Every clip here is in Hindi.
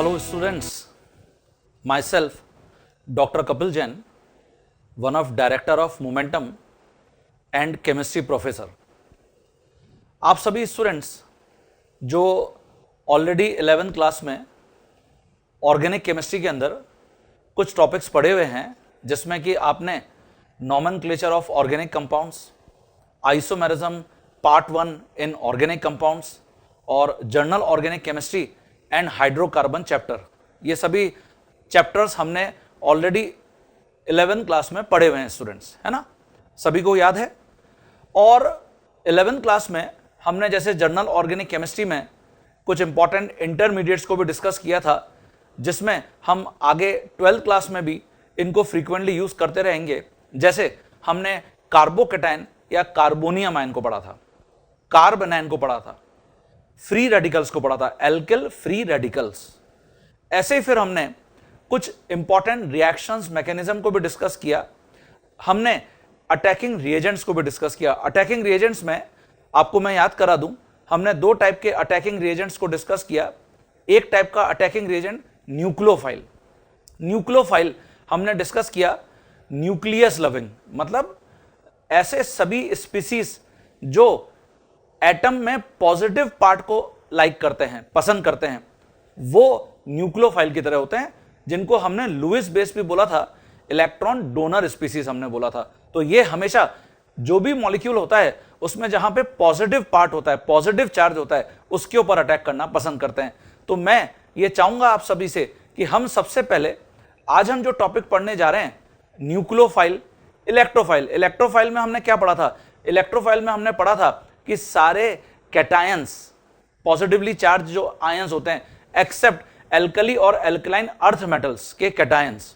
Hello students, myself Dr. Kapil Jain, one of Director of Momentum and Chemistry Professor. आप सभी स्टूडेंट्स जो ऑलरेडी 11th क्लास में ऑर्गेनिक केमिस्ट्री के अंदर कुछ टॉपिक्स पढ़े हुए हैं, जिसमें कि आपने nomenclature of organic compounds, isomerism part 1 in organic compounds और general organic chemistry and hydrocarbon chapter, ये सभी चैप्टर्स हमने ऑलरेडी 11th क्लास में पढ़े हुए हैं स्टूडेंट्स, है ना, सभी को याद है। और 11th क्लास में हमने जैसे जर्नल ऑर्गेनिक केमिस्ट्री में कुछ इंपॉर्टेंट इंटरमीडिएट्स को भी डिस्कस किया था, जिसमें हम आगे 12th क्लास में भी इनको फ्रीक्वेंटली यूज करते रहेंगे। जैसे हमने कार्बोकेटाइन या कार्बोनियम आयन को पढ़ा था, कार्ब एनायन को पढ़ा था, फ्री रेडिकल्स को पढ़ा था, एल्किल फ्री रेडिकल्स। ऐसे ही फिर हमने कुछ इंपॉर्टेंट रिएक्शंस मैकेनिज्म को भी डिस्कस किया। हमने अटैकिंग रिएजेंट्स को भी डिस्कस किया। अटैकिंग रिएजेंट्स में आपको मैं याद करा दूं, हमने दो टाइप के अटैकिंग रिएजेंट्स को डिस्कस किया। एक टाइप का अटैकिंग रिएजेंट न्यूक्लियोफाइल। न्यूक्लियोफाइल हमने डिस्कस किया न्यूक्लियस लविंग, मतलब ऐसे सभी स्पीसीज जो एटम में पॉजिटिव पार्ट को लाइक करते हैं, पसंद करते हैं, वो न्यूक्लियोफाइल की तरह होते हैं, जिनको हमने लुईस बेस भी बोला था, इलेक्ट्रॉन डोनर स्पीसीज हमने बोला था। तो ये हमेशा जो भी मॉलिक्यूल होता है उसमें जहां पे पॉजिटिव पार्ट होता है, पॉजिटिव चार्ज होता है, उसके ऊपर अटैक करना पसंद करते हैं। तो मैं ये चाहूंगा आप सभी से कि हम सबसे पहले आज हम जो टॉपिक पढ़ने जा रहे हैं, न्यूक्लियोफाइल, इलेक्ट्रोफाइल। इलेक्ट्रोफाइल में हमने क्या पढ़ा था? इलेक्ट्रोफाइल में हमने पढ़ा था कि सारे कैटायंस, पॉजिटिवली चार्ज जो आयंस होते हैं, एक्सेप्ट एल्कली और एल्कलाइन अर्थ मेटल्स के कैटायंस,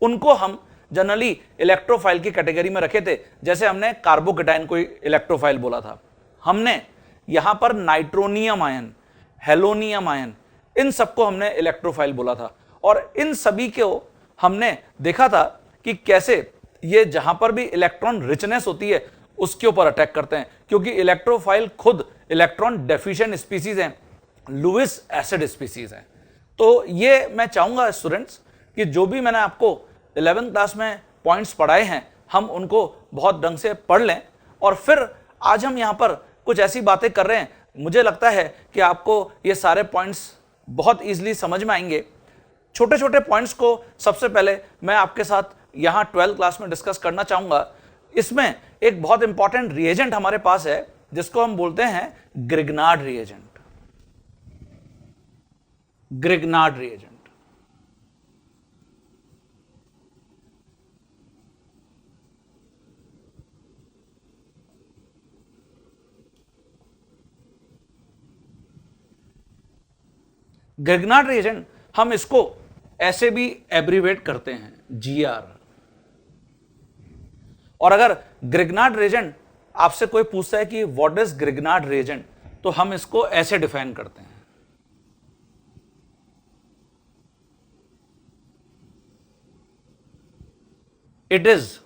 उनको हम जनरली इलेक्ट्रोफाइल की कैटेगरी में रखे थे। जैसे हमने कार्बोकेटाइन को इलेक्ट्रोफाइल बोला था, हमने यहां पर नाइट्रोनियम आयन, हेलोनियम आयन, इन सबको हमने इलेक्ट्रोफाइल बोला था। और इन सभी को हमने देखा था कि कैसे ये जहां पर भी इलेक्ट्रॉन रिचनेस होती है उसके ऊपर अटैक करते हैं, क्योंकि इलेक्ट्रोफाइल खुद इलेक्ट्रॉन डेफिशिएंट स्पीसीज हैं, लुईस एसिड स्पीसीज हैं। तो ये मैं चाहूंगा स्टूडेंट्स कि जो भी मैंने आपको 11th क्लास में पॉइंट्स पढ़ाए हैं, हम उनको बहुत ढंग से पढ़ लें। और फिर आज हम यहां पर कुछ ऐसी बातें कर रहे हैं, मुझे लगता है कि आपको ये सारे पॉइंट्स बहुत ईजिली समझ में आएंगे। छोटे छोटे पॉइंट्स को सबसे पहले मैं आपके साथ यहां 12th क्लास में डिस्कस करना चाहूंगा। इसमें एक बहुत इंपॉर्टेंट रिएजेंट हमारे पास है, जिसको हम बोलते हैं Grignard reagent. Grignard reagent Grignard reagent हम इसको ऐसे भी एब्रीवेट करते हैं, GR। और अगर ग्रिग्नार्ड रिएजेंट आपसे कोई पूछता है कि व्हाट इज ग्रिग्नार्ड रिएजेंट, तो हम इसको ऐसे डिफाइन करते हैं, it is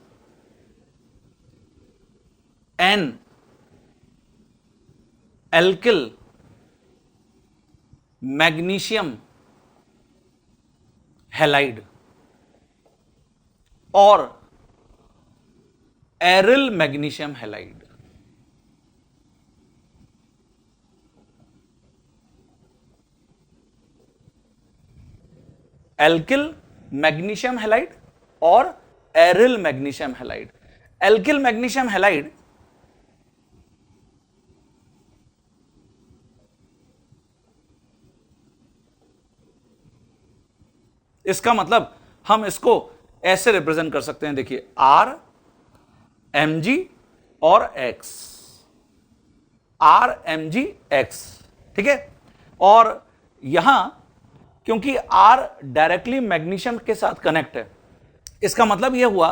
an alkyl magnesium halide और aryl magnesium halide. Alkyl magnesium halide और aryl magnesium halide. Alkyl magnesium halide इसका मतलब हम इसको ऐसे रिप्रेजेंट कर सकते हैं, देखिए R Mg और X, R Mg X, ठीक है। और यहां क्योंकि R डायरेक्टली मैग्नीशियम के साथ कनेक्ट है, इसका मतलब यह हुआ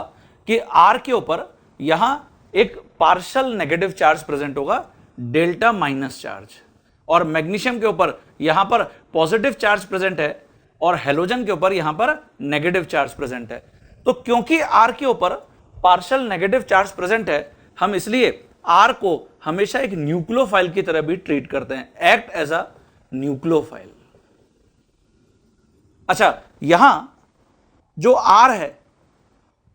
कि R के ऊपर यहां एक पार्शियल नेगेटिव चार्ज प्रेजेंट होगा, डेल्टा माइनस चार्ज, और मैग्नीशियम के ऊपर यहां पर पॉजिटिव चार्ज प्रेजेंट है और हेलोजन के ऊपर यहां पर नेगेटिव चार्ज प्रेजेंट है। तो क्योंकि R के ऊपर पार्शियल नेगेटिव चार्ज प्रेजेंट है, हम इसलिए R को हमेशा एक न्यूक्लियोफाइल की तरह भी ट्रीट करते हैं, एक्ट एज अ न्यूक्लियोफाइल। अच्छा, यहां जो R है,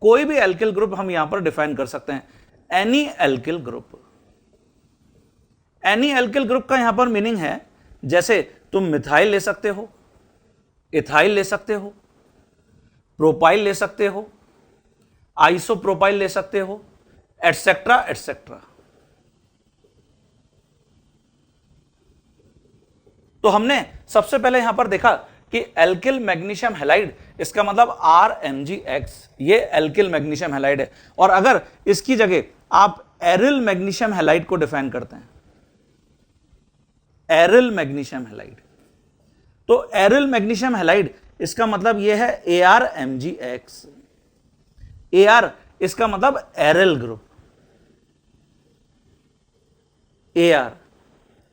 कोई भी एल्किल ग्रुप हम यहां पर डिफाइन कर सकते हैं, any alkyl group. Any alkyl group का यहां पर मीनिंग है, जैसे तुम मिथाइल ले सकते हो, इथाइल ले सकते हो, प्रोपाइल ले सकते हो, आइसोप्रोपाइल ले सकते हो, एटसेट्रा एटसेट्रा। तो हमने सबसे पहले यहां पर देखा कि एल्किल मैग्नीशियम हैलाइड, इसका मतलब RMgX, ये एल्किल मैग्नीशियम हैलाइड है। और अगर इसकी जगह आप एरिल मैग्नीशियम हैलाइड को डिफाइन करते हैं, एरिल मैग्नीशियम हैलाइड, तो एरिल मैग्नीशियम हैलाइड इसका मतलब यह है ARMgX। AR इसका मतलब एरिल ग्रुप, AR,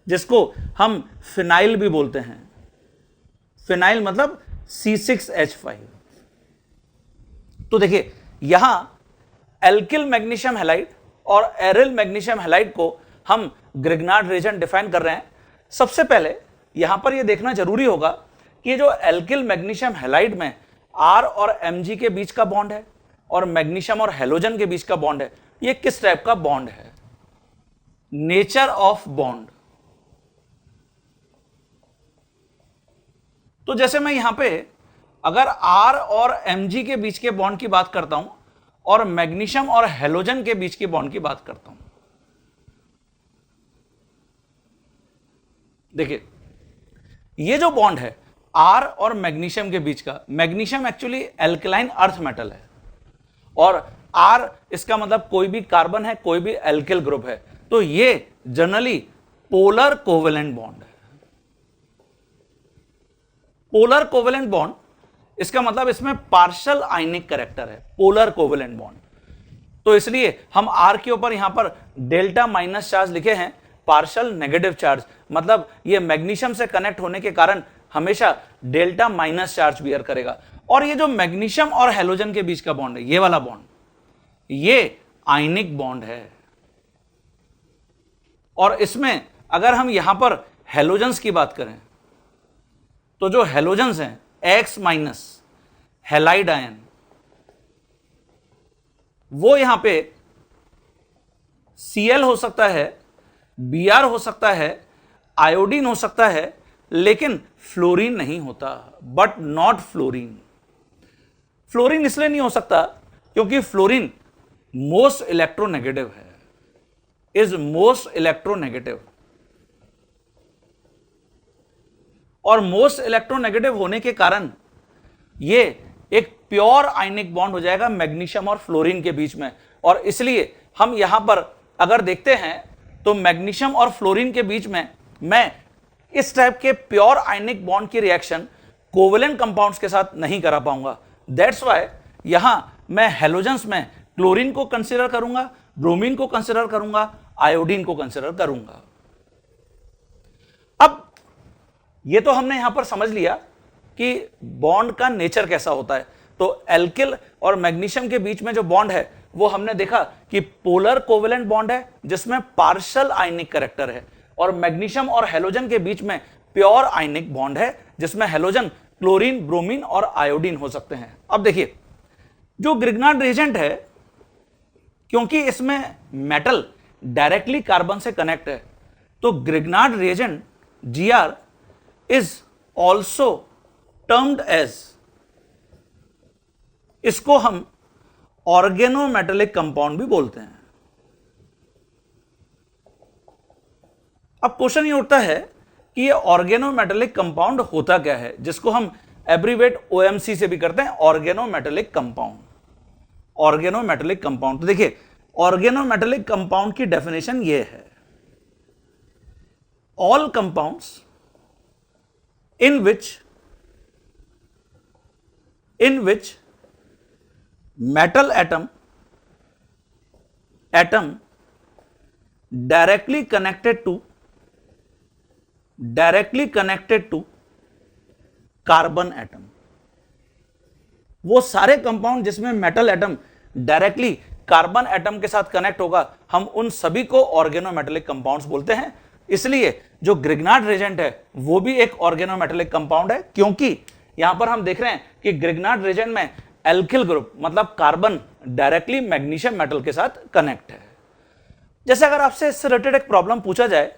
जिसको हम फिनाइल भी बोलते हैं। फिनाइल मतलब C6H5। तो देखिए, यहां एल्किल मैग्नीशियम हैलाइड और एरिल मैग्नीशियम हैलाइड को हम ग्रिग्नार्ड रिएजेंट डिफाइन कर रहे हैं। सबसे पहले यहां पर यह देखना जरूरी होगा कि जो एल्किल मैग्नीशियम हैलाइड में R और Mg के बीच का बॉन्ड है और मैग्नीशियम और हैलोजन के बीच का बॉन्ड है, यह किस टाइप का बॉन्ड है, नेचर ऑफ बॉन्ड। तो जैसे मैं यहां पे अगर R और Mg के बीच के बॉन्ड की बात करता हूं और मैग्नीशियम और हैलोजन के बीच के बॉन्ड की बात करता हूं, देखिए ये जो बॉन्ड है R और मैग्नीशियम के बीच का, magnesium actually alkaline earth metal है और R इसका मतलब कोई भी कार्बन है, कोई भी एल्किल ग्रुप है, तो ये जनरली पोलर कोवेलेंट बॉन्ड है। पोलर कोवेलेंट बॉन्ड, इसका मतलब इसमें पार्शियल आयनिक कैरेक्टर है, पोलर कोवेलेंट बॉन्ड। तो इसलिए हम R के ऊपर यहां पर डेल्टा माइनस चार्ज लिखे हैं, पार्शियल नेगेटिव चार्ज, मतलब ये मैग्नीशियम से कनेक्ट होने के कारण हमेशा डेल्टा माइनस चार्ज बियर करेगा। और ये जो मैग्नीशियम और हैलोजन के बीच का बॉन्ड है, ये वाला बॉन्ड, ये आयनिक बॉन्ड है। और इसमें अगर हम यहां पर हैलोजन्स की बात करें, तो जो हैलोजन्स हैं X माइनस हैलाइड आयन, वो यहां पे Cl हो सकता है, Br हो सकता है, आयोडीन हो सकता है, लेकिन फ्लोरीन नहीं होता, बट नॉट फ्लोरीन। फ्लोरीन इसलिए नहीं हो सकता क्योंकि फ्लोरीन मोस्ट इलेक्ट्रोनेगेटिव है, इज मोस्ट इलेक्ट्रोनेगेटिव। और मोस्ट इलेक्ट्रोनेगेटिव होने के कारण ये एक प्योर आयनिक बॉन्ड हो जाएगा मैग्नीशियम और फ्लोरीन के बीच में। और इसलिए हम यहां पर अगर देखते हैं तो मैग्नीशियम और फ्लोरीन के बीच में मैं इस टाइप के प्योर आयनिक बॉन्ड की रिएक्शन कोवेलेंट कंपाउंड्स के साथ नहीं करा पाऊंगा। दैट्स व्हाई यहां मैं हैलोजन्स में क्लोरीन को कंसीडर करूंगा, ब्रोमीन को कंसीडर करूंगा, आयोडीन को कंसीडर करूंगा। अब ये तो हमने यहां पर समझ लिया कि बॉन्ड का नेचर कैसा होता है। तो एल्किल और मैग्नीशियम के बीच में जो बॉन्ड है वो हमने देखा कि पोलर कोवेलेंट बॉन्ड है जिसमें पार्शियल आयनिक कैरेक्टर है, और मैग्नीशियम और हैलोजन के बीच में प्योर आयनिक बॉन्ड है जिसमें हैलोजन क्लोरीन, ब्रोमीन और आयोडीन हो सकते हैं। अब देखिए, जो ग्रिग्नार्ड रिएजेंट है, क्योंकि इसमें मेटल डायरेक्टली कार्बन से कनेक्ट है, तो Grignard reagent Gr is also termed as, इसको हम ऑर्गेनोमेटेलिक कंपाउंड भी बोलते हैं। अब क्वेश्चन ये उठता है कि ये ऑर्गेनोमेटेलिक कंपाउंड होता क्या है, जिसको हम एब्रीवेट OMC से भी करते हैं, ऑर्गेनोमेटेलिक कंपाउंड। ऑर्गेनोमेटेलिक कंपाउंड, तो देखिए ऑर्गेनोमेटेलिक कंपाउंड की डेफिनेशन ये है, all compounds in which metal atom directly connected to carbon atom, वो सारे कंपाउंड जिसमें metal atom directly carbon atom के साथ कनेक्ट होगा, हम उन सभी को ऑर्गेनोमेटेलिक कंपाउंड्स बोलते हैं। इसलिए जो ग्रिग्नार्ड रिएजेंट है वो भी एक ऑर्गेनोमेटेलिक कंपाउंड है, क्योंकि यहां पर हम देख रहे हैं कि ग्रिग्नार्ड रीजन में एल्किल ग्रुप मतलब कार्बन डायरेक्टली मैग्नीशियम मेटल के साथ कनेक्ट है। जैसे अगर आपसे इससे रिलेटेड एक प्रॉब्लम पूछा जाए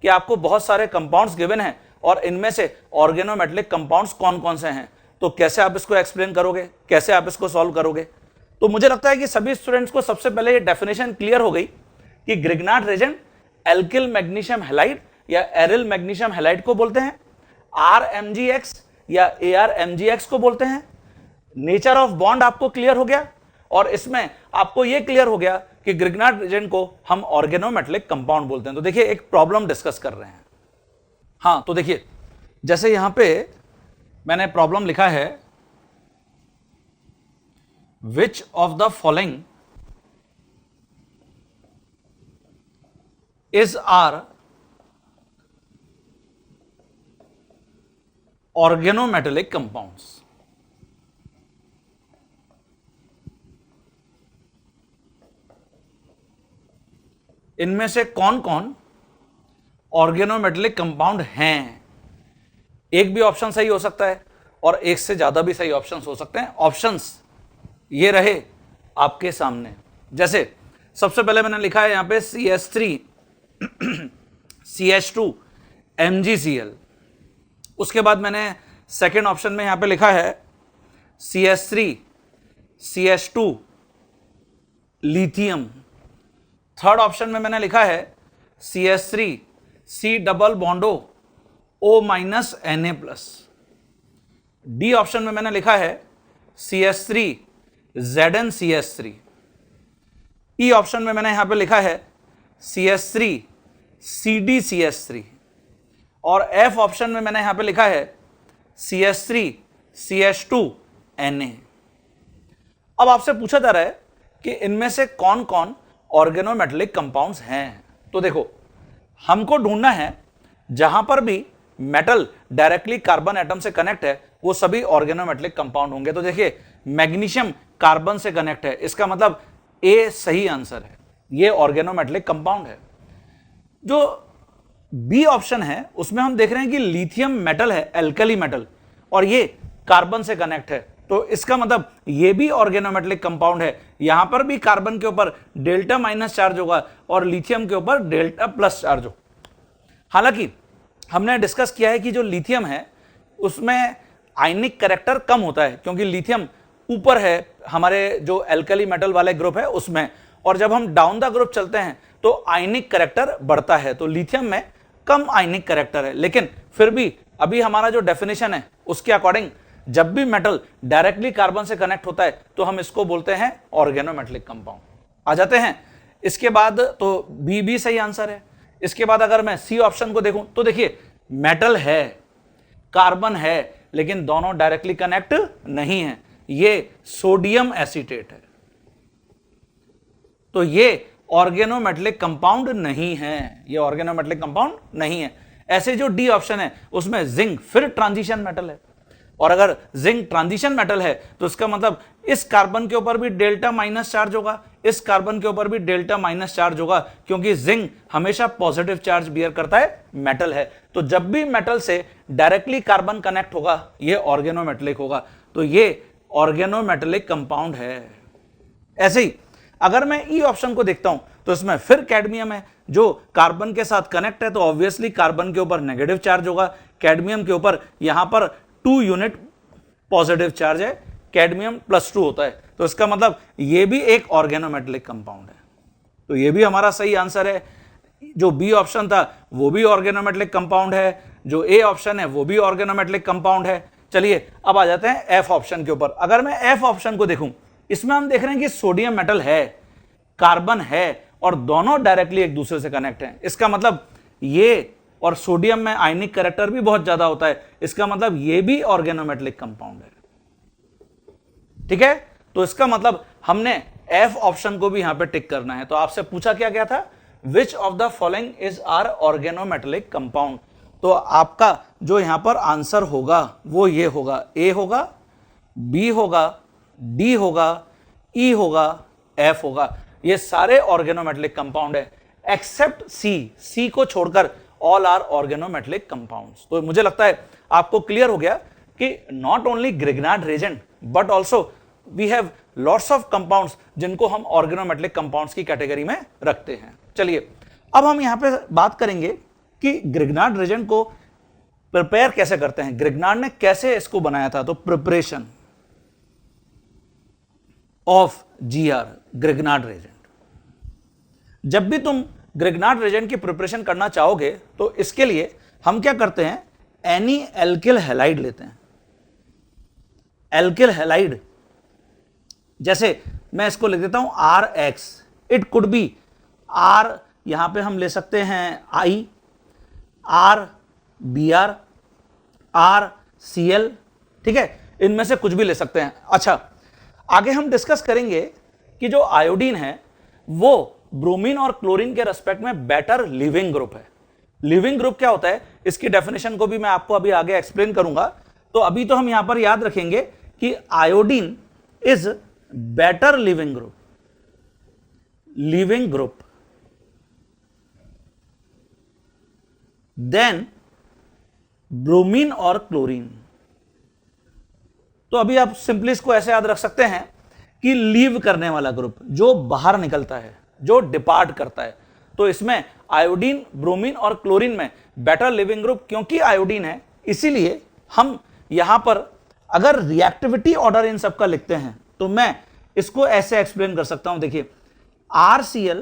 कि आपको बहुत सारे कंपाउंड्स गिवन हैं और इनमें से ऑर्गेनोमेटेलिक कंपाउंड्स कौन कौन से हैं, तो कैसे आप इसको एक्सप्लेन करोगे, कैसे आप इसको सॉल्व करोगे? तो मुझे लगता है कि सभी स्टूडेंट्स को सबसे पहले ये डेफिनेशन क्लियर हो गई कि Grignard reason alkyl magnesium halide या एरिल मैग्नीशियम हैलाइड को बोलते हैं, RMgX या ArMgX को बोलते हैं। नेचर ऑफ बॉन्ड आपको क्लियर हो गया और इसमें आपको यह क्लियर हो गया कि ग्रिग्नार्ड रीजन को हम ऑर्गेनोमेटेलिक कंपाउंड बोलते हैं। तो देखिए एक प्रॉब्लम डिस्कस कर रहे हैं। हाँ, तो देखिए जैसे यहां पे मैंने प्रॉब्लम लिखा है, which of the following is are organometallic compounds. इनमें से कौन कौन ऑर्गेनोमेटेलिक कंपाउंड हैं? एक भी ऑप्शन सही हो सकता है और एक से ज्यादा भी सही ऑप्शंस हो सकते हैं। ऑप्शंस ये रहे आपके सामने। जैसे सबसे पहले मैंने लिखा है यहां पे CH3 CH2 MgCl। उसके बाद मैंने सेकेंड ऑप्शन में यहां पे लिखा है CH3 CH2 lithium. Third option में मैंने लिखा है CH3 C double बॉन्डो O minus Na+। D option में मैंने लिखा है CH3 ZnCH3। ई ऑप्शन में मैंने यहां पे लिखा है CH3 CdCH3 और एफ ऑप्शन में मैंने यहां पे लिखा है CH3 CH2 Na। अब आपसे पूछा जा रहा है कि इनमें से कौन कौन ऑर्गेनोमेटेलिक कंपाउंड्स हैं। तो देखो हमको ढूंढना है जहां पर भी मेटल डायरेक्टली कार्बन एटम से कनेक्ट है वो सभी ऑर्गेनोमेटेलिक कंपाउंड होंगे। तो देखिए मैग्नीशियम कार्बन से कनेक्ट है, इसका मतलब ए सही आंसर है, ये ऑर्गेनोमेटेलिक कंपाउंड है। जो बी ऑप्शन है उसमें हम देख रहे हैं कि लिथियम मेटल है, एल्कली मेटल, और ये कार्बन से कनेक्ट है, तो इसका मतलब ये भी ऑर्गेनोमेटेलिक कंपाउंड है। यहां पर भी कार्बन के ऊपर डेल्टा माइनस चार्ज होगा और लिथियम के ऊपर डेल्टा प्लस चार्ज होगा। हालांकि हमने डिस्कस किया है कि जो लिथियम है उसमें आयनिक कैरेक्टर कम होता है क्योंकि लिथियम ऊपर है हमारे जो एल्कली मेटल वाले ग्रुप है उसमें, और जब हम डाउन द ग्रुप चलते हैं तो आयनिक कैरेक्टर बढ़ता है। तो लिथियम में कम आयनिक कैरेक्टर है, लेकिन फिर भी अभी हमारा जो डेफिनेशन है उसके अकॉर्डिंग जब भी मेटल डायरेक्टली कार्बन से कनेक्ट होता है तो हम इसको बोलते हैं ऑर्गेनोमेटेलिक कंपाउंड। आ जाते हैं इसके बाद, तो बी भी सही आंसर है। इसके बाद अगर मैं सी ऑप्शन को देखूं तो देखिए मेटल है, कार्बन है, लेकिन दोनों डायरेक्टली कनेक्ट नहीं है, ये सोडियम एसीटेट है, तो ये ऑर्गेनोमेटेलिक कंपाउंड नहीं है, ये ऑर्गेनोमेटेलिक कंपाउंड नहीं है। ऐसे जो डी ऑप्शन है उसमें जिंक फिर ट्रांजिशन मेटल है, और अगर जिंक ट्रांजिशन मेटल है तो इसका मतलब इस कार्बन के ऊपर भी डेल्टा माइनस चार्ज होगा, इस कार्बन के ऊपर भी डेल्टा माइनस चार्ज होगा, क्योंकि जिंक हमेशा पॉजिटिव चार्ज बियर करता है, मेटल है। तो जब भी मेटल से डायरेक्टली कार्बन कनेक्ट होगा ये ऑर्गेनोमेटेलिक होगा, तो ये ऑर्गेनोमेटेलिक कंपाउंड है। ऐसे ही अगर मैं ई ऑप्शन को देखता हूं तो इसमें फिर कैडमियम है, जो कार्बन के साथ कनेक्ट है, तो ऑब्वियसली कार्बन के ऊपर नेगेटिव चार्ज होगा, कैडमियम के ऊपर यहां पर 2 यूनिट पॉजिटिव चार्ज है, कैडमियम +2 होता है, तो इसका मतलब ये भी एक ऑर्गेनोमेटेलिक कंपाउंड है। तो ये भी हमारा सही आंसर है। जो बी ऑप्शन था वो भी ऑर्गेनोमेटेलिक कंपाउंड है, जो ए ऑप्शन है वो भी ऑर्गेनोमेटेलिक कंपाउंड है। चलिए अब आ जाते हैं एफ ऑप्शन के ऊपर। अगर मैं एफ ऑप्शन को देखूं, इसमें हम देख रहे हैं कि सोडियम मेटल है, कार्बन है, और दोनों डायरेक्टली एक दूसरे से कनेक्ट हैं। इसका मतलब ये, और सोडियम में आयनिक कैरेक्टर भी बहुत ज्यादा होता है, इसका मतलब ये भी ऑर्गेनोमेटेलिक कंपाउंड है। ठीक है, तो इसका मतलब हमने एफ ऑप्शन को भी यहां पे टिक करना है। तो आपसे पूछा क्या गया था, which of the following is are organometallic compound. तो आपका जो यहां पर आंसर होगा वो ये होगा, ए होगा, बी होगा, डी होगा, ई होगा, एफ होगा। ये सारे ऑर्गेनोमेटेलिक कंपाउंड है एक्सेप्ट सी, सी को छोड़कर ऑल आर ऑर्गेनोमेटेलिक कंपाउंड्स। तो मुझे लगता है आपको क्लियर हो गया कि not only Grignard reagent but also we have lots of compounds जिनको हम ऑर्गेनोमेटेलिक कंपाउंड्स की कैटेगरी में रखते हैं। चलिए अब हम यहां पे बात करेंगे कि ग्रिग्नार्ड रिएजेंट को प्रिपेयर कैसे करते हैं, ग्रिग्नार्ड ने कैसे इसको बनाया था। तो preparation of GR Grignard reagent, जब भी तुम ग्रिग्नार्ड रिएजेंट की प्रिपरेशन करना चाहोगे तो इसके लिए हम क्या करते हैं, एनी एल्किल हैलाइड लेते हैं। एल्किल हैलाइड, जैसे मैं इसको लिख देता हूं RX, it could be R, यहां पे हम ले सकते हैं I, RBr, RCl, ठीक है, इनमें से कुछ भी ले सकते हैं। अच्छा, आगे हम डिस्कस करेंगे कि जो आयोडीन है वो ब्रोमीन और क्लोरीन के रेस्पेक्ट में बेटर लिविंग ग्रुप है। लिविंग ग्रुप क्या होता है, इसकी डेफिनेशन को भी मैं आपको अभी आगे एक्सप्लेन करूंगा। तो अभी तो हम यहां पर याद रखेंगे कि iodine is better leaving group than bromine और क्लोरीन। तो अभी आप सिंपली इसको ऐसे याद रख सकते हैं कि लीव करने वाला ग्रुप, जो बाहर निकलता है, जो डिपार्ट करता है। तो इसमें आयोडीन, ब्रोमीन और क्लोरीन में बेटर लिविंग ग्रुप, क्योंकि आयोडीन है इसीलिए हम यहां पर अगर रिएक्टिविटी ऑर्डर इन सबका लिखते हैं तो मैं इसको ऐसे एक्सप्लेन कर सकता हूं। देखिए RCl,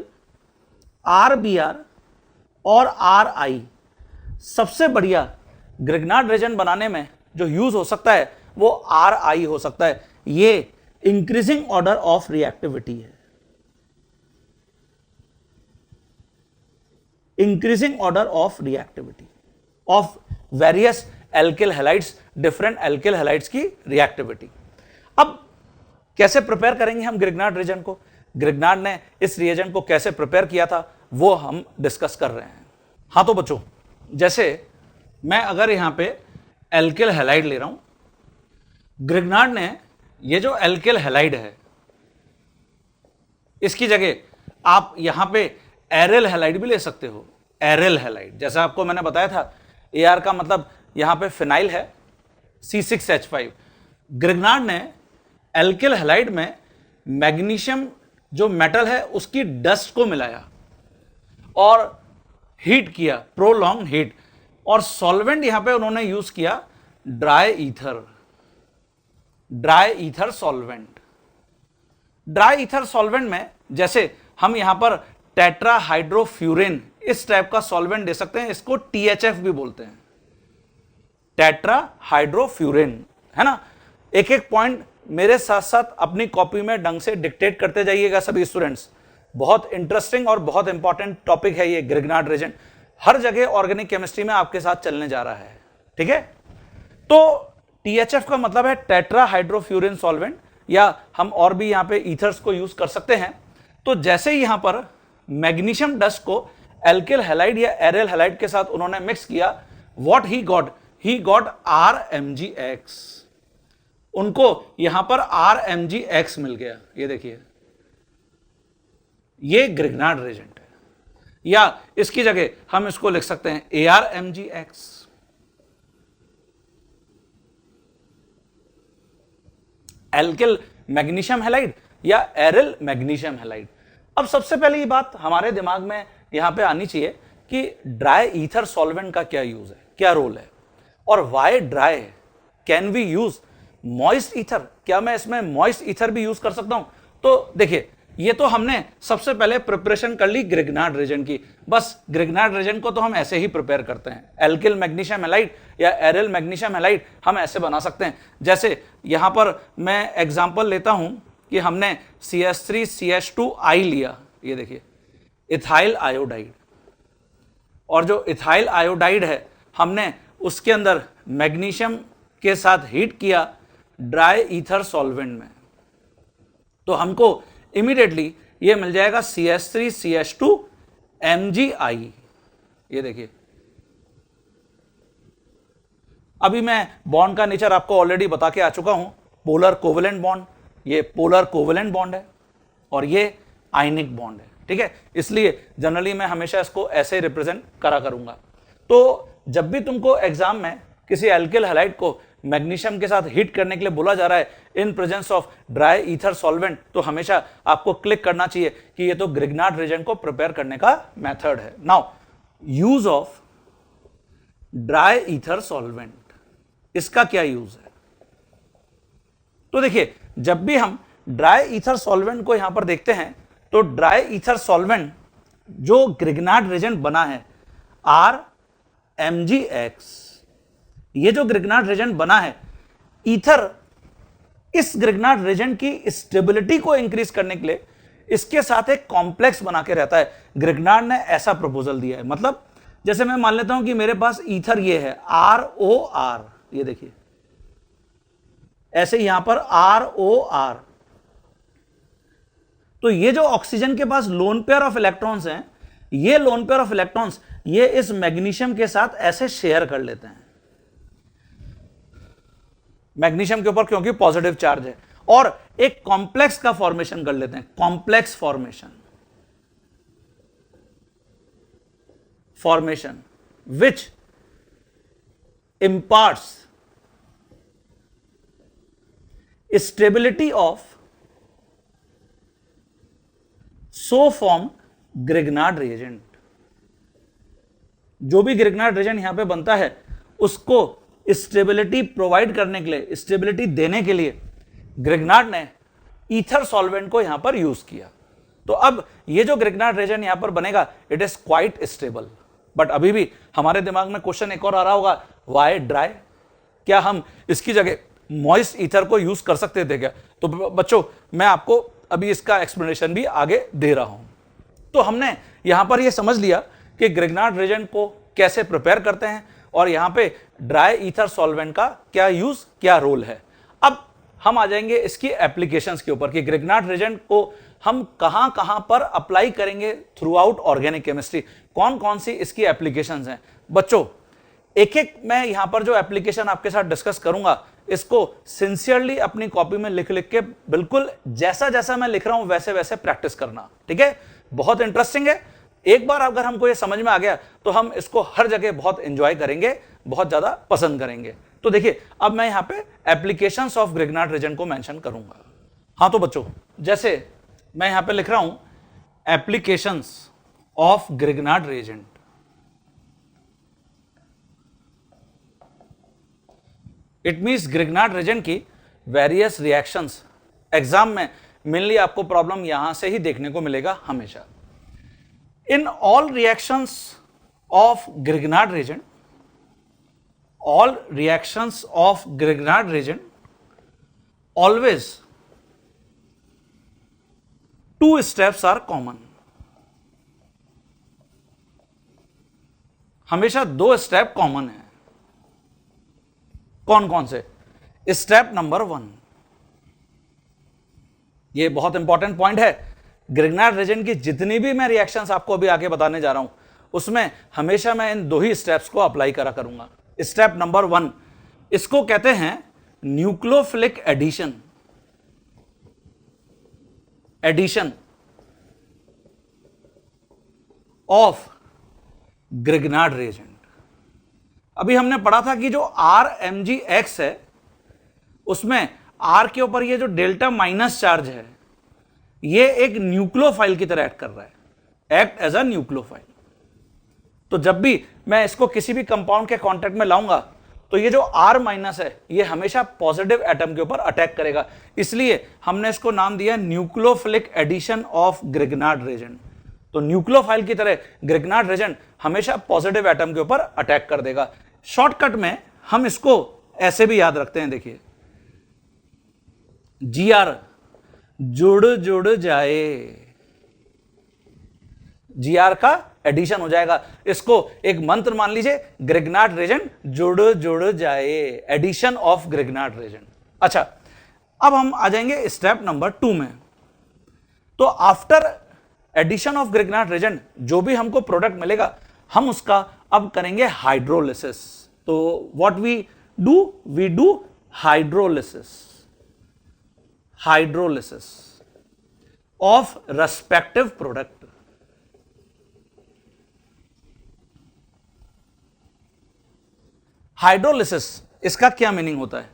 RBr और RI सबसे बढ़िया ग्रिग्नार्ड रिएजेंट बनाने में जो यूज हो सकता है वो RI हो सकता है। ये इंक्रीजिंग ऑर्डर ऑफ रिएक्टिविटी है, increasing order of reactivity of various alkyl halides, different alkyl halides की रिएक्टिविटी। अब कैसे प्रिपेयर करेंगे हम ग्रिग्नार्ड रिएजेंट को, ग्रिग्नार्ड ने इस रिएजेंट को कैसे प्रिपेयर किया था वो हम डिस्कस कर रहे हैं। हाँ तो बच्चों, जैसे मैं अगर यहां पे एल्किल हैलाइड ले रहा हूं, ग्रिग्नार्ड ने ये जो एल्किल हैलाइड है इसकी जगह आप यहां पे एरिल हैलाइड भी ले सकते हो। एरिल हैलाइड, जैसा आपको मैंने बताया था, AR का मतलब यहां पे फिनाइल है, C6H5। ग्रिग्नार्ड ने एल्किल हैलाइड में मैग्नीशियम जो मेटल है उसकी डस्ट को मिलाया और हीट किया, प्रोलॉन्ग हीट, और सॉल्वेंट यहां पे उन्होंने यूज किया dry ether solvent. Dry ether solvent में जैसे हम यहां पर टेट्राहाइड्रोफ्यूरेन इस टाइप का सॉल्वेंट दे सकते हैं, इसको THF भी बोलते हैं, टेट्राहाइड्रोफ्यूरेन, है ना। एक एक पॉइंट मेरे साथ साथ अपनी कॉपी में ढंग से डिक्टेट करते जाइएगा सभी स्टूडेंट्स। बहुत इंटरेस्टिंग और बहुत इंपॉर्टेंट टॉपिक है ये ग्रिग्नार्ड रिएजेंट, हर जगह ऑर्गेनिक केमिस्ट्री में आपके साथ चलने जा रहा है, ठीक है। तो THF का मतलब है टेट्राहाइड्रोफ्यूरेन सॉल्वेंट, या हम और भी यहां पे ईथर्स को यूज कर सकते हैं। तो जैसे ही यहां पर मैग्नीशियम डस्ट को एल्किल हैलाइड या एरिल हैलाइड के साथ उन्होंने मिक्स किया, व्हाट ही गॉट RMgX। उनको यहां पर RMgX मिल गया, ये देखिए, ये ग्रिग्नार्ड रिएजेंट है। या इसकी जगह हम इसको लिख सकते हैं ARMgX। एल्किल मैग्नीशियम हैलाइड या एरिल मैग्नीशियम हैलाइड। अब सबसे पहले ये बात हमारे दिमाग में यहां पे आनी चाहिए कि ड्राई ईथर सॉल्वेंट का क्या यूज है, क्या रोल है, और why dry. Can we use moist ether, क्या मैं इसमें मॉइस्ट ईथर भी यूज कर सकता हूं। तो देखिए, ये तो हमने सबसे पहले प्रिपरेशन कर ली ग्रिग्नार्ड रिएजेंट की। बस ग्रिग्नार्ड रिएजेंट को तो हम ऐसे ही प्रिपेयर करते हैं, एल्किल मैग्नीशियम हैलाइड या एरिल मैग्नीशियम हैलाइड हम ऐसे बना सकते हैं। जैसे यहां पर मैं एग्जांपल लेता हूं कि हमने CH3CH2I लिया, ये देखिए इथाइल आयोडाइड, और जो इथाइल आयोडाइड है हमने उसके अंदर मैग्नीशियम के साथ हीट किया ड्राई ईथर सॉल्वेंट में, तो हमको इमीडिएटली ये मिल जाएगा CH3CH2MgI। ये देखिए, अभी मैं बॉन्ड का नेचर आपको ऑलरेडी बता के आ चुका हूं, पोलर कोवेलेंट बॉन्ड, ये पोलर कोवेलेंट बॉन्ड है और ये आयनिक बॉन्ड है, ठीक है। इसलिए जनरली मैं हमेशा इसको ऐसे रिप्रेजेंट करा करूंगा। तो जब भी तुमको एग्जाम में किसी एल्किल हैलाइड को मैग्नीशियम के साथ हीट करने के लिए बोला जा रहा है in presence of dry ether solvent, तो हमेशा आपको क्लिक करना चाहिए कि ये तो ग्रिग्नार्ड रिएजेंट को प्रिपेयर करने का मेथड है। Now use of dry ether solvent, इसका क्या यूज है? तो देखिए, जब भी हम ड्राई ईथर सॉल्वेंट को यहां पर देखते हैं तो ड्राई ईथर सॉल्वेंट जो ग्रिग्नार्ड रिएजेंट बना है RMgX, ये जो ग्रिग्नार्ड रिएजेंट बना है, ईथर इस ग्रिग्नार्ड रिएजेंट की स्टेबिलिटी को इंक्रीज करने के लिए इसके साथ एक कॉम्प्लेक्स बना के रहता है। ग्रिग्नार्ड ने ऐसा प्रपोजल दिया है, मतलब जैसे मैं मान लेता हूं कि मेरे पास ईथर ये है ROR, ये देखिए ऐसे यहां पर ROR, तो ये जो ऑक्सीजन के पास लोन पेयर ऑफ इलेक्ट्रॉन्स हैं, ये लोन पेयर ऑफ इलेक्ट्रॉन्स ये इस मैग्नीशियम के साथ ऐसे शेयर कर लेते हैं मैग्नीशियम के ऊपर, क्योंकि पॉजिटिव चार्ज है, और एक कॉम्प्लेक्स का फॉर्मेशन कर लेते हैं, complex formation which imparts stability of so formed Grignard reagent। जो भी ग्रिग्नार्ड रिएजेंट यहां पे बनता है उसको स्टेबिलिटी प्रोवाइड करने के लिए, स्टेबिलिटी देने के लिए ग्रिग्नार्ड ने ईथर सॉल्वेंट को यहां पर यूज किया। तो अब ये जो ग्रिग्नार्ड रिएजेंट यहां पर बनेगा it is quite stable. But अभी भी हमारे दिमाग में क्वेश्चन एक और आ रहा होगा, वाई ड्राई? क्या हम इसकी जगह मॉइस्ट ईथर को यूज कर सकते थे क्या? तो बच्चों मैं आपको अभी इसका एक्सप्लेनेशन भी आगे दे रहा हूं। तो हमने यहां पर यह समझ लिया कि ग्रिग्नार्ड रिएजेंट को कैसे प्रिपेयर करते हैं और यहां पे ड्राई ईथर सॉल्वेंट का क्या यूज, क्या रोल है। अब हम आ जाएंगे इसकी एप्लीकेशंस के ऊपर कि ग्रिग्नार्ड रिएजेंट को हम कहां कहां पर अप्लाई करेंगे थ्रू आउट ऑर्गेनिक केमिस्ट्री, कौन कौन सी इसकी एप्लीकेशंस हैं। बच्चों एक एक मैं यहां पर जो एप्लीकेशन आपके साथ डिस्कस करूंगा इसको सिंसियरली अपनी कॉपी में लिख लिख के बिल्कुल जैसा जैसा मैं लिख रहा हूं वैसे वैसे प्रैक्टिस करना, ठीक है? बहुत इंटरेस्टिंग है। एक बार अगर हमको ये समझ में आ गया तो हम इसको हर जगह बहुत एंजॉय करेंगे, बहुत ज्यादा पसंद करेंगे। तो देखिए अब मैं यहां पे एप्लीकेशंस ऑफ ग्रिग्नार्ड रिएजेंट को मेंशन करूंगा। हाँ तो बच्चों जैसे मैं यहां पे लिख रहा हूं applications of Grignard reagent, it means Grignard reagent की वेरियस रिएक्शंस। एग्जाम में मेनली आपको प्रॉब्लम यहां से ही देखने को मिलेगा हमेशा। इन all reactions of Grignard reagent, all reactions of Grignard reagent always two steps are common। हमेशा दो स्टेप कॉमन है। कौन कौन से? स्टेप नंबर 1, ये बहुत इंपॉर्टेंट पॉइंट है। ग्रिग्नार्ड रिएजेंट की जितनी भी मैं रिएक्शंस आपको अभी आगे बताने जा रहा हूं उसमें हमेशा मैं इन दो ही स्टेप्स को अप्लाई करा करूंगा। स्टेप नंबर 1 इसको कहते हैं nucleophilic addition, addition of Grignard reagent. अभी हमने पढ़ा था कि जो RMgX है उसमें R के ऊपर ये जो डेल्टा माइनस चार्ज है ये एक न्यूक्लियोफाइल की तरह एक्ट कर रहा है, एक्ट एज अ न्यूक्लियोफाइल। तो जब भी मैं इसको किसी भी कंपाउंड के कांटेक्ट में लाऊंगा तो ये जो R माइनस है ये हमेशा पॉजिटिव एटम के ऊपर अटैक करेगा, इसलिए हमने इसको नाम दिया nucleophilic addition of Grignard reagent. तो न्यूक्लियोफाइल की तरह ग्रिग्नार्ड रिएजेंट हमेशा पॉजिटिव एटम के ऊपर अटैक कर देगा। शॉर्टकट में हम इसको ऐसे भी याद रखते हैं, देखिए GR जुड़ जुड़ जाए, GR का एडिशन हो जाएगा। इसको एक मंत्र मान लीजिए, ग्रिग्नार्ड रिएजेंट जुड़ जुड़ जाए, एडिशन ऑफ ग्रिग्नार्ड रिएजेंट। अच्छा अब हम आ जाएंगे स्टेप नंबर 2 में। तो after addition of Grignard reagent जो भी हमको प्रोडक्ट मिलेगा हम उसका अब करेंगे हाइड्रोलिसिस। तो what we do hydrolysis, hydrolysis of respective product. Hydrolysis इसका क्या मीनिंग होता है?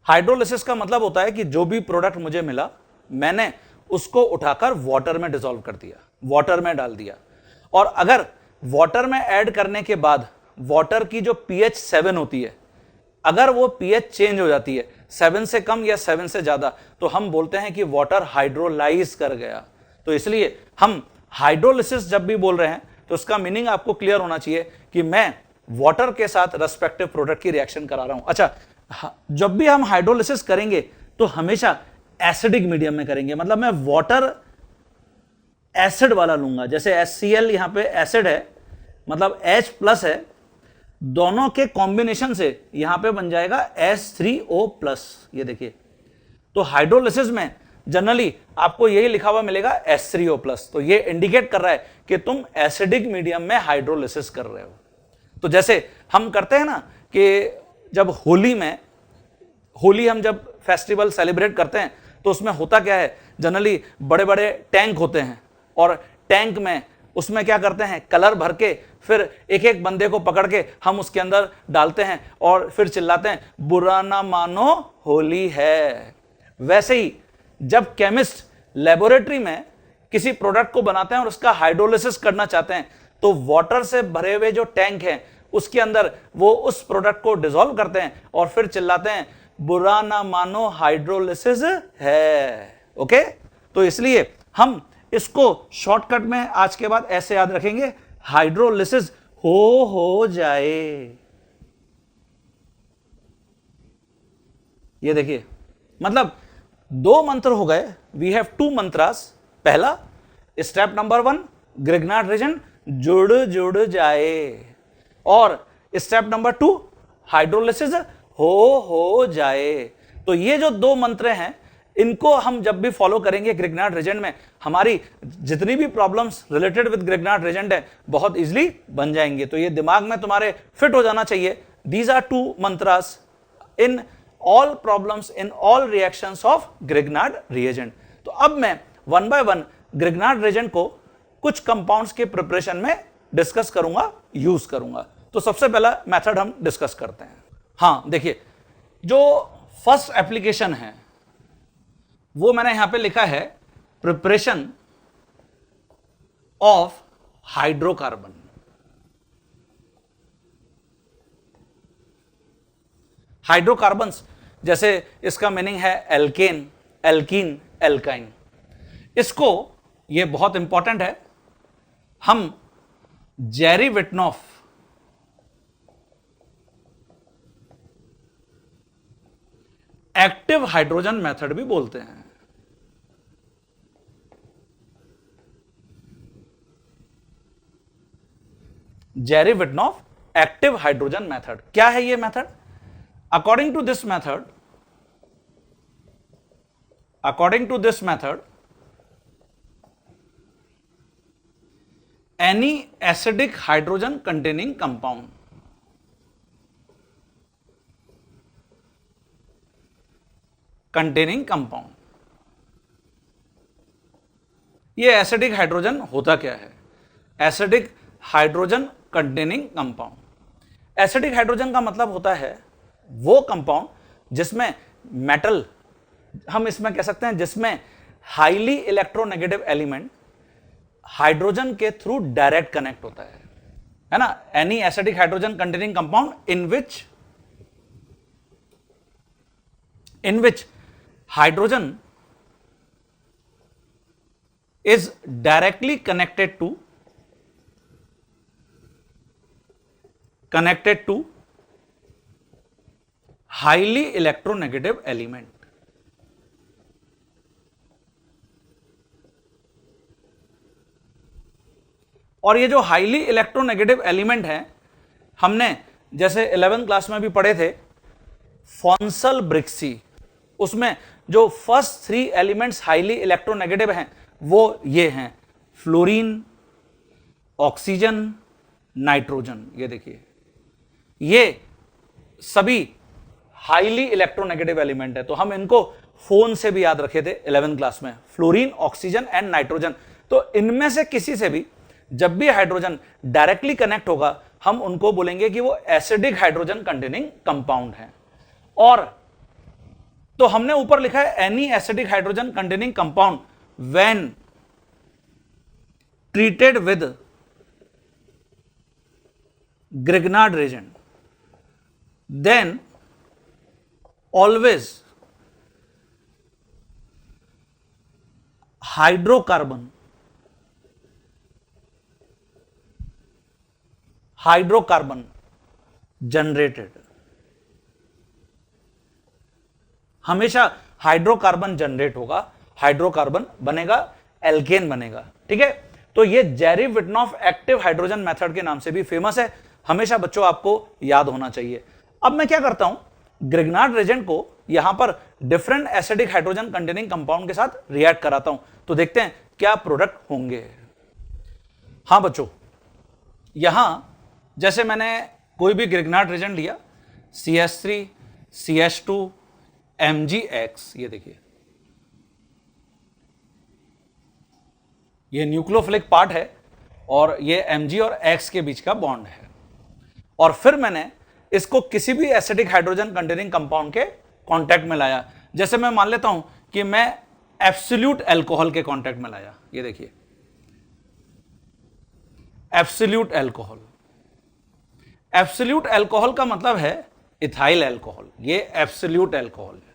हाइड्रोलिसिस का मतलब होता है कि जो भी प्रोडक्ट मुझे मिला मैंने उसको उठाकर वाटर में डिसॉल्व कर दिया, वाटर में डाल दिया। और अगर वाटर में ऐड करने के बाद वाटर की जो pH 7 होती है, अगर वो pH चेंज हो जाती है 7 से कम या 7 से ज्यादा, तो हम बोलते हैं कि वाटर हाइड्रोलाइज कर गया। तो इसलिए हम हाइड्रोलिसिस जब भी बोल रहे हैं तो उसका मीनिंग आपको क्लियर होना चाहिए कि मैं वाटर के साथ रेस्पेक्टिव प्रोडक्ट की रिएक्शन करा रहा हूं। अच्छा, जब भी हम हाइड्रोलिसिस करेंगे तो हमेशा एसिडिक मीडियम में करेंगे, मतलब मैं वाटर एसिड वाला लूंगा। जैसे HCl यहां पे एसिड है, मतलब H प्लस है, दोनों के कॉम्बिनेशन से यहां पे बन जाएगा H3O प्लस। ये देखिए, तो हाइड्रोलिसिस में जनरली आपको यही लिखा हुआ मिलेगा H3O प्लस। तो ये इंडिकेट कर रहा है कि तुम एसिडिक मीडियम में हाइड्रोलिसिस कर रहे हो। तो जैसे हम करते हैं ना कि जब होली हम जब फेस्टिवल सेलिब्रेट करते हैं तो उसमें होता क्या है, जनरली बड़े बड़े टैंक होते हैं और टैंक में उसमें क्या करते हैं, कलर भर के फिर एक एक बंदे को पकड़ के हम उसके अंदर डालते हैं और फिर चिल्लाते हैं बुरा ना मानो होली है। वैसे ही जब केमिस्ट लेबोरेटरी में किसी प्रोडक्ट को बनाते हैं और उसका हाइड्रोलिसिस करना चाहते हैं तो वाटर से भरे हुए जो टैंक है उसके अंदर वो उस प्रोडक्ट को डिसॉल्व करते हैं और फिर चिल्लाते हैं बुरा ना मानो हाइड्रोलिसिस है। ओके, तो इसलिए हम इसको शॉर्टकट में आज के बाद ऐसे याद रखेंगे, हाइड्रोलिसिस हो जाए। ये देखिए, मतलब दो मंत्र हो गए, वी हैव 2 मंत्रास। पहला स्टेप नंबर 1, ग्रिग्नार्ड रीजन जुड़ जाए, और स्टेप नंबर 2 हाइड्रोलिसिस हो जाए। तो ये जो 2 मंत्र हैं इनको हम जब भी फॉलो करेंगे ग्रिग्नार्ड रीजन में, हमारी जितनी भी problems related with Grignard reason है बहुत इजीली बन जाएंगे। तो ये दिमाग में तुम्हारे फिट हो जाना चाहिए। These are 2 mantras in all problems in all reactions of Grignard reagent. तो अब मैं 1 बाय 1 ग्रिग्नार्ड रिएजेंट को कुछ कंपाउंड्स के प्रिपरेशन में डिस्कस करूंगा, यूज करूंगा। तो सबसे पहला मेथड हम डिस्कस करते हैं। हाँ देखिए, जो फर्स्ट एप्लीकेशन है वो मैंने यहां पे लिखा है प्रिपरेशन ऑफ हाइड्रोकार्बन। हाइड्रोकार्बन्स, जैसे इसका मीनिंग है एल्केन, एल्कीन, एल्काइन। इसको, ये बहुत इंपॉर्टेंट है, हम Zerewitinoff active hydrogen method भी बोलते हैं। Zerewitinoff active hydrogen method, क्या है ये method? According to this method, any acidic hydrogen containing compound, ये एसिडिक हाइड्रोजन होता क्या है? Acidic hydrogen containing compound, acidic hydrogen का मतलब होता है वो कंपाउंड जिसमें मेटल, हम इसमें कह सकते हैं जिसमें हाईली इलेक्ट्रोनेगेटिव एलिमेंट हाइड्रोजन के थ्रू डायरेक्ट कनेक्ट होता है ना। Any acidic hydrogen containing compound in which hydrogen is directly connected to highly electronegative element। और ये जो हाईली इलेक्ट्रोनेगेटिव एलिमेंट है, हमने जैसे 11th क्लास में भी पढ़े थे फॉन्सल ब्रिक्सी, उसमें जो फर्स्ट 3 एलिमेंट्स हाईली इलेक्ट्रोनेगेटिव हैं वो ये हैं, फ्लोरीन, ऑक्सीजन, नाइट्रोजन। ये देखिए, ये सभी हाईली इलेक्ट्रोनेगेटिव एलिमेंट है। तो हम इनको फोन से भी याद रखे थे 11th क्लास में, फ्लोरीन, ऑक्सीजन एंड नाइट्रोजन। तो इनमें से किसी से भी जब भी हाइड्रोजन डायरेक्टली कनेक्ट होगा हम उनको बोलेंगे कि वो एसिडिक हाइड्रोजन कंटेनिंग कंपाउंड है। और तो हमने ऊपर लिखा है any acidic hydrogen containing compound when treated with Grignard reagent then always hydrocarbon generated, हमेशा हाइड्रोकार्बन जनरेट होगा, हाइड्रोकार्बन बनेगा, एल्केन बनेगा। ठीक है, तो ये जेरी विटनॉफ एक्टिव हाइड्रोजन मेथड के नाम से भी फेमस है, हमेशा बच्चों आपको याद होना चाहिए। अब मैं क्या करता हूं, ग्रिग्नार्ड रेजेंट को यहां पर different acidic hydrogen containing compound के साथ रिएक्ट कराता हूं, तो देखते हैं क्या प्रोडक्ट होंगे। हां बच्चों, यहां जैसे मैंने कोई भी ग्रिग्नार्ड रेजेंट लिया, CH3 CH2 MgX, ये देखिए ये न्यूक्लियोफिलिक पार्ट है और ये Mg और X के बीच का बॉन्ड है, और फिर मैंने इसको किसी भी एसिडिक हाइड्रोजन कंटेनिंग कंपाउंड के कांटेक्ट में लाया। जैसे मैं मान लेता हूं कि मैं एब्सोल्यूट अल्कोहल के कांटेक्ट में लाया, ये देखिए एब्सोल्यूट अल्कोहल। एब्सोल्यूट अल्कोहल का मतलब है इथाइल अल्कोहल, ये एब्सोल्यूट अल्कोहल है,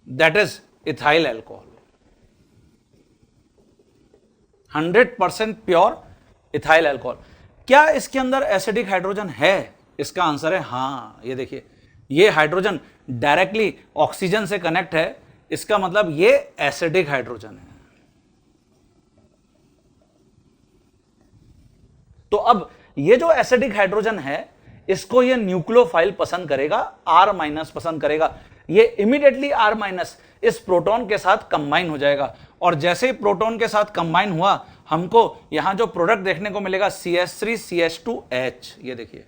that is ethyl alcohol, 100% pure ethyl alcohol. क्या इसके अंदर एसिडिक हाइड्रोजन है? इसका आंसर है हां। ये देखिए ये हाइड्रोजन डायरेक्टली ऑक्सीजन से कनेक्ट है, इसका मतलब ये एसिडिक हाइड्रोजन है। तो अब ये जो एसिडिक हाइड्रोजन है इसको ये न्यूक्लियोफाइल पसंद करेगा, R- पसंद करेगा, ये इमीडिएटली R- इस प्रोटॉन के साथ कंबाइन हो जाएगा, और जैसे ही प्रोटॉन के साथ कंबाइन हुआ हमको यहां जो प्रोडक्ट देखने को मिलेगा CH3 CH2H, ये देखिए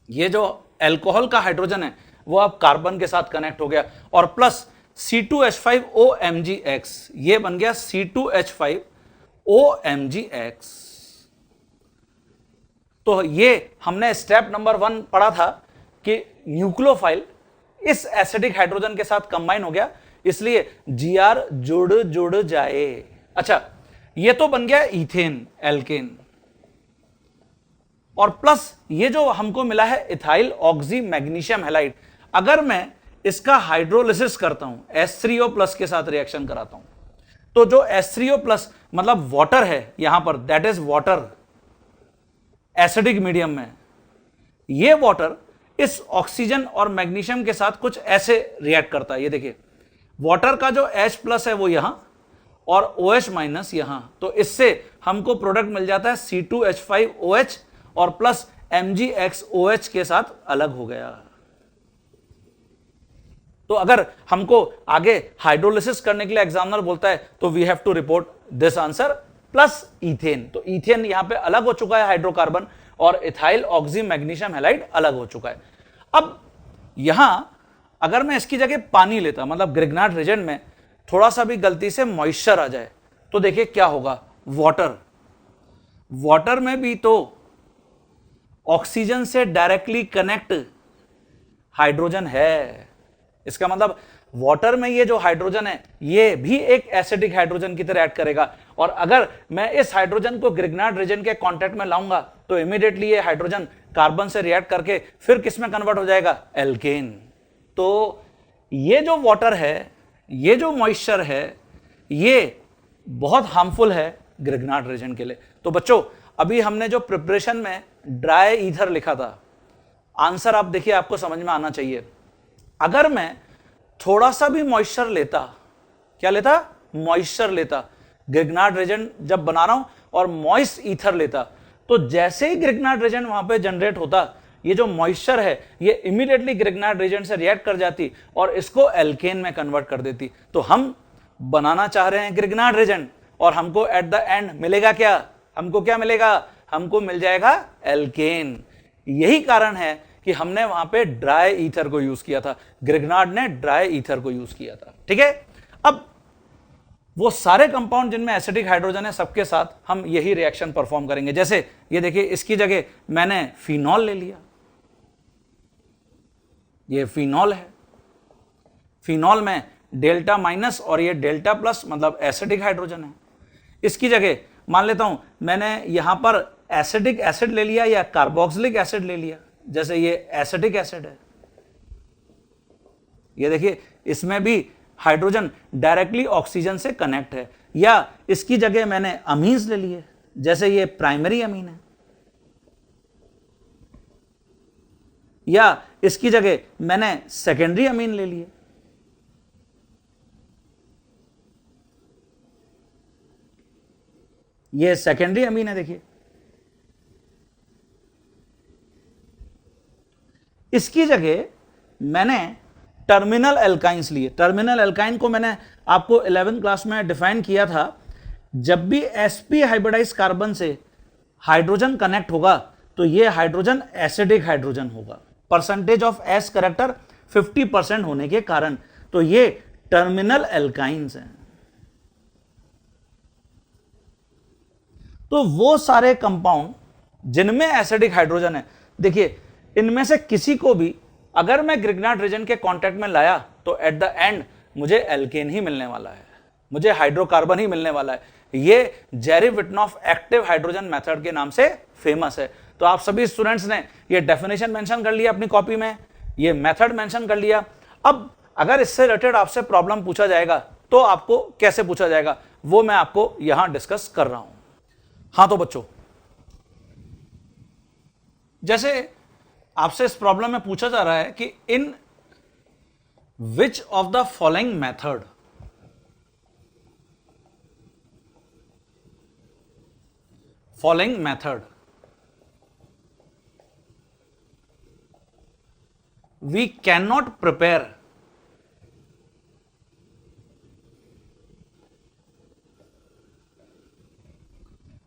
ये जो अल्कोहल का हाइड्रोजन है वो अब कार्बन के साथ कनेक्ट हो गया, और प्लस C2H5OMgX, ये बन गया C2H5OMgX। तो ये हमने स्टेप नंबर 1 पढ़ा था कि न्यूक्लियोफाइल इस एसिडिक हाइड्रोजन के साथ कंबाइन हो गया, इसलिए Gr जुड़ जाए। अच्छा, ये तो बन गया इथेन एल्केन, और प्लस ये जो हमको मिला है इथाइल ऑक्सी मैग्नीशियम हैलाइड, अगर मैं इसका हाइड्रोलिसिस करता हूं, H3O+ के साथ रिएक्शन कराता हूं, तो जो H3O+ मतलब वाटर है यहां पर, that is water acidic medium में, ये वाटर इस ऑक्सीजन और मैग्नीशियम के साथ कुछ ऐसे रिएक्ट करता है। ये देखिए वाटर का जो H+ है वो यहां और OH- यहां, तो इससे हमको प्रोडक्ट मिल जाता है C2H5OH और प्लस MgXOH के साथ अलग हो गया। तो अगर हमको आगे हाइड्रोलिसिस करने के लिए एग्जामिनर बोलता है तो we have to report this answer plus ethane, तो इथेन यहां पे अलग हो चुका है हाइड्रोकार्बन, और इथाइल ऑक्सी मैग्नीशियम हैलाइड अलग हो चुका है। अब यहां अगर मैं इसकी जगह पानी लेता, मतलब ग्रिग्नार्ड रेजेंट में थोड़ा सा भी गलती से मॉइस्चर आ जाए, तो देखिए क्या होगा, वाटर में भी तो ऑक्सीजन से डायरेक्टली कनेक्ट हाइड्रोजन है, इसका मतलब वाटर में ये जो हाइड्रोजन है ये भी एक एसिडिक हाइड्रोजन की तरह एक्ट करेगा, और अगर मैं इस हाइड्रोजन को ग्रिग्नार्ड रेजेंट के कांटेक्ट में लाऊंगा तो इमीडिएटली ये हाइड्रोजन कार्बन से रिएक्ट करके फिर किस में कन्वर्ट हो जाएगा, एल्केन। तो ये जो वाटर है, ये जो मॉइस्चर है, ये बहुत हार्मफुल है ग्रिग्नार्ड रेजेंट के लिए। तो बच्चों अभी हमने जो प्रिपरेशन में ड्राई ईथर लिखा था, आंसर आप देखिए आपको समझ में आना चाहिए। अगर मैं थोड़ा सा भी मॉइस्चर लेता, क्या लेता, मॉइस्चर लेता, ग्रिग्नार्ड रेजेंट जब बना रहा हूं और मॉइस्ट ईथर लेता, तो जैसे ही ग्रिग्नार्ड रेजेंट वहां पे जनरेट होता, ये जो मॉइस्चर है ये इमीडिएटली ग्रिग्नार्ड रेजेंट से रिएक्ट कर जाती और इसको एल्केन में कन्वर्ट कर देती। तो हम बनाना चाह रहे हैं ग्रिग्नार्ड रेजेंट, और हमको एट द एंड मिलेगा क्या, हमको क्या मिलेगा, हमको मिल जाएगा एल्केन। यही कारण है कि हमने वहां पे ड्राई ईथर को यूज किया था, ग्रिग्नार्ड ने ड्राई ईथर को यूज किया था। ठीक है, अब वो सारे कंपाउंड जिनमें एसिडिक हाइड्रोजन है सबके साथ हम यही रिएक्शन परफॉर्म करेंगे। जैसे ये देखिए, इसकी जगह मैंने फिनॉल ले लिया, ये फिनॉल है, फिनॉल में डेल्टा माइनस और ये डेल्टा प्लस मतलब एसिडिक हाइड्रोजन है। इसकी जगह मान लेता हूं मैंने यहां पर एसिडिक एसिड ले लिया या कार्बोक्सिलिक एसिड ले लिया, जैसे ये एसिडिक एसिड है, ये देखिए इसमें भी हाइड्रोजन डायरेक्टली ऑक्सीजन से कनेक्ट है। या इसकी जगह मैंने अमीन्स ले लिए, जैसे ये प्राइमरी अमीन है, या इसकी जगह मैंने सेकेंडरी अमीन ले लिए। ये सेकेंडरी अमीन है, देखिए। इसकी जगह मैंने टर्मिनल एल्काइंस लिए। टर्मिनल एल्काइन को मैंने आपको 11th क्लास में डिफाइन किया था। जब भी sp हाइब्रिडाइज कार्बन से हाइड्रोजन कनेक्ट होगा तो यह हाइड्रोजन एसिडिक हाइड्रोजन होगा, परसेंटेज ऑफ s करेक्टर 50% होने के कारण। तो ये टर्मिनल एल्काइंस हैं। तो वो सारे कंपाउंड जिनमें एसिडिक हाइड्रोजन है, देखिए इनमें से किसी को भी अगर मैं ग्रिग्नार्ड रीजन के कांटेक्ट में लाया तो एट द एंड मुझे एल्केन ही मिलने वाला है, मुझे हाइड्रोकार्बन ही मिलने वाला है। ये जेरी विटनॉफ एक्टिव हाइड्रोजन मेथड के नाम से फेमस है। तो आप सभी स्टूडेंट्स ने ये डेफिनेशन मेंशन कर लिया अपनी कॉपी में, ये मेथड मेंशन कर लिया। अब अगर इससे रिलेटेड आपसे प्रॉब्लम पूछा जाएगा तो आपको कैसे पूछा जाएगा वो मैं आपको यहां डिस्कस कर रहा हूं। हाँ तो बच्चों, जैसे आपसे इस प्रॉब्लम में पूछा जा रहा है कि in which of the following method we can not prepare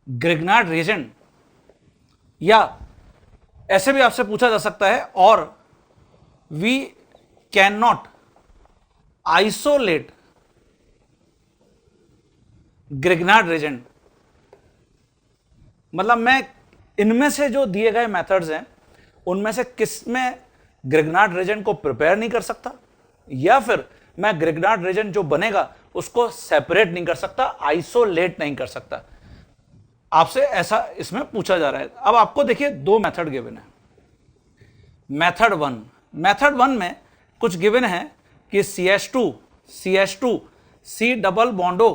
Grignard reagent, या ऐसे भी आपसे पूछा जा सकता है और we can not isolate Grignard reagent. मतलब मैं इनमें से जो दिए गए मेथड्स हैं उनमें से किस में ग्रिग्नार्ड रीजन को प्रिपेयर नहीं कर सकता, या फिर मैं ग्रिग्नार्ड रीजन जो बनेगा उसको सेपरेट नहीं कर सकता, आइसोलेट नहीं कर सकता। आपसे ऐसा इसमें पूछा जा रहा है। अब आपको देखिए दो मेथड गिवन है। मेथड वन में कुछ गिवन है कि CH2 C डबल बॉन्डो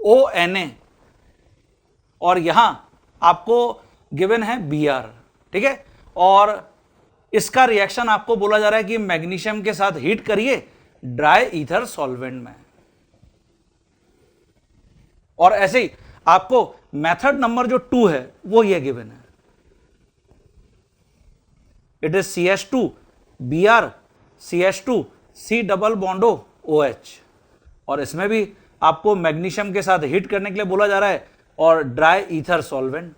ONA, और यहां आपको गिवन है Br, ठीक है। और इसका रिएक्शन आपको बोला जा रहा है कि मैग्नीशियम के साथ हीट करिए ड्राई ईथर सॉल्वेंट में। और ऐसे ही आपको मेथड नंबर जो 2 है वो ये गिवन है, it is CH2 Br CH2 C double बॉन्डो OH, और इसमें भी आपको मैग्नीशियम के साथ हीट करने के लिए बोला जा रहा है और ड्राई ईथर सॉल्वेंट।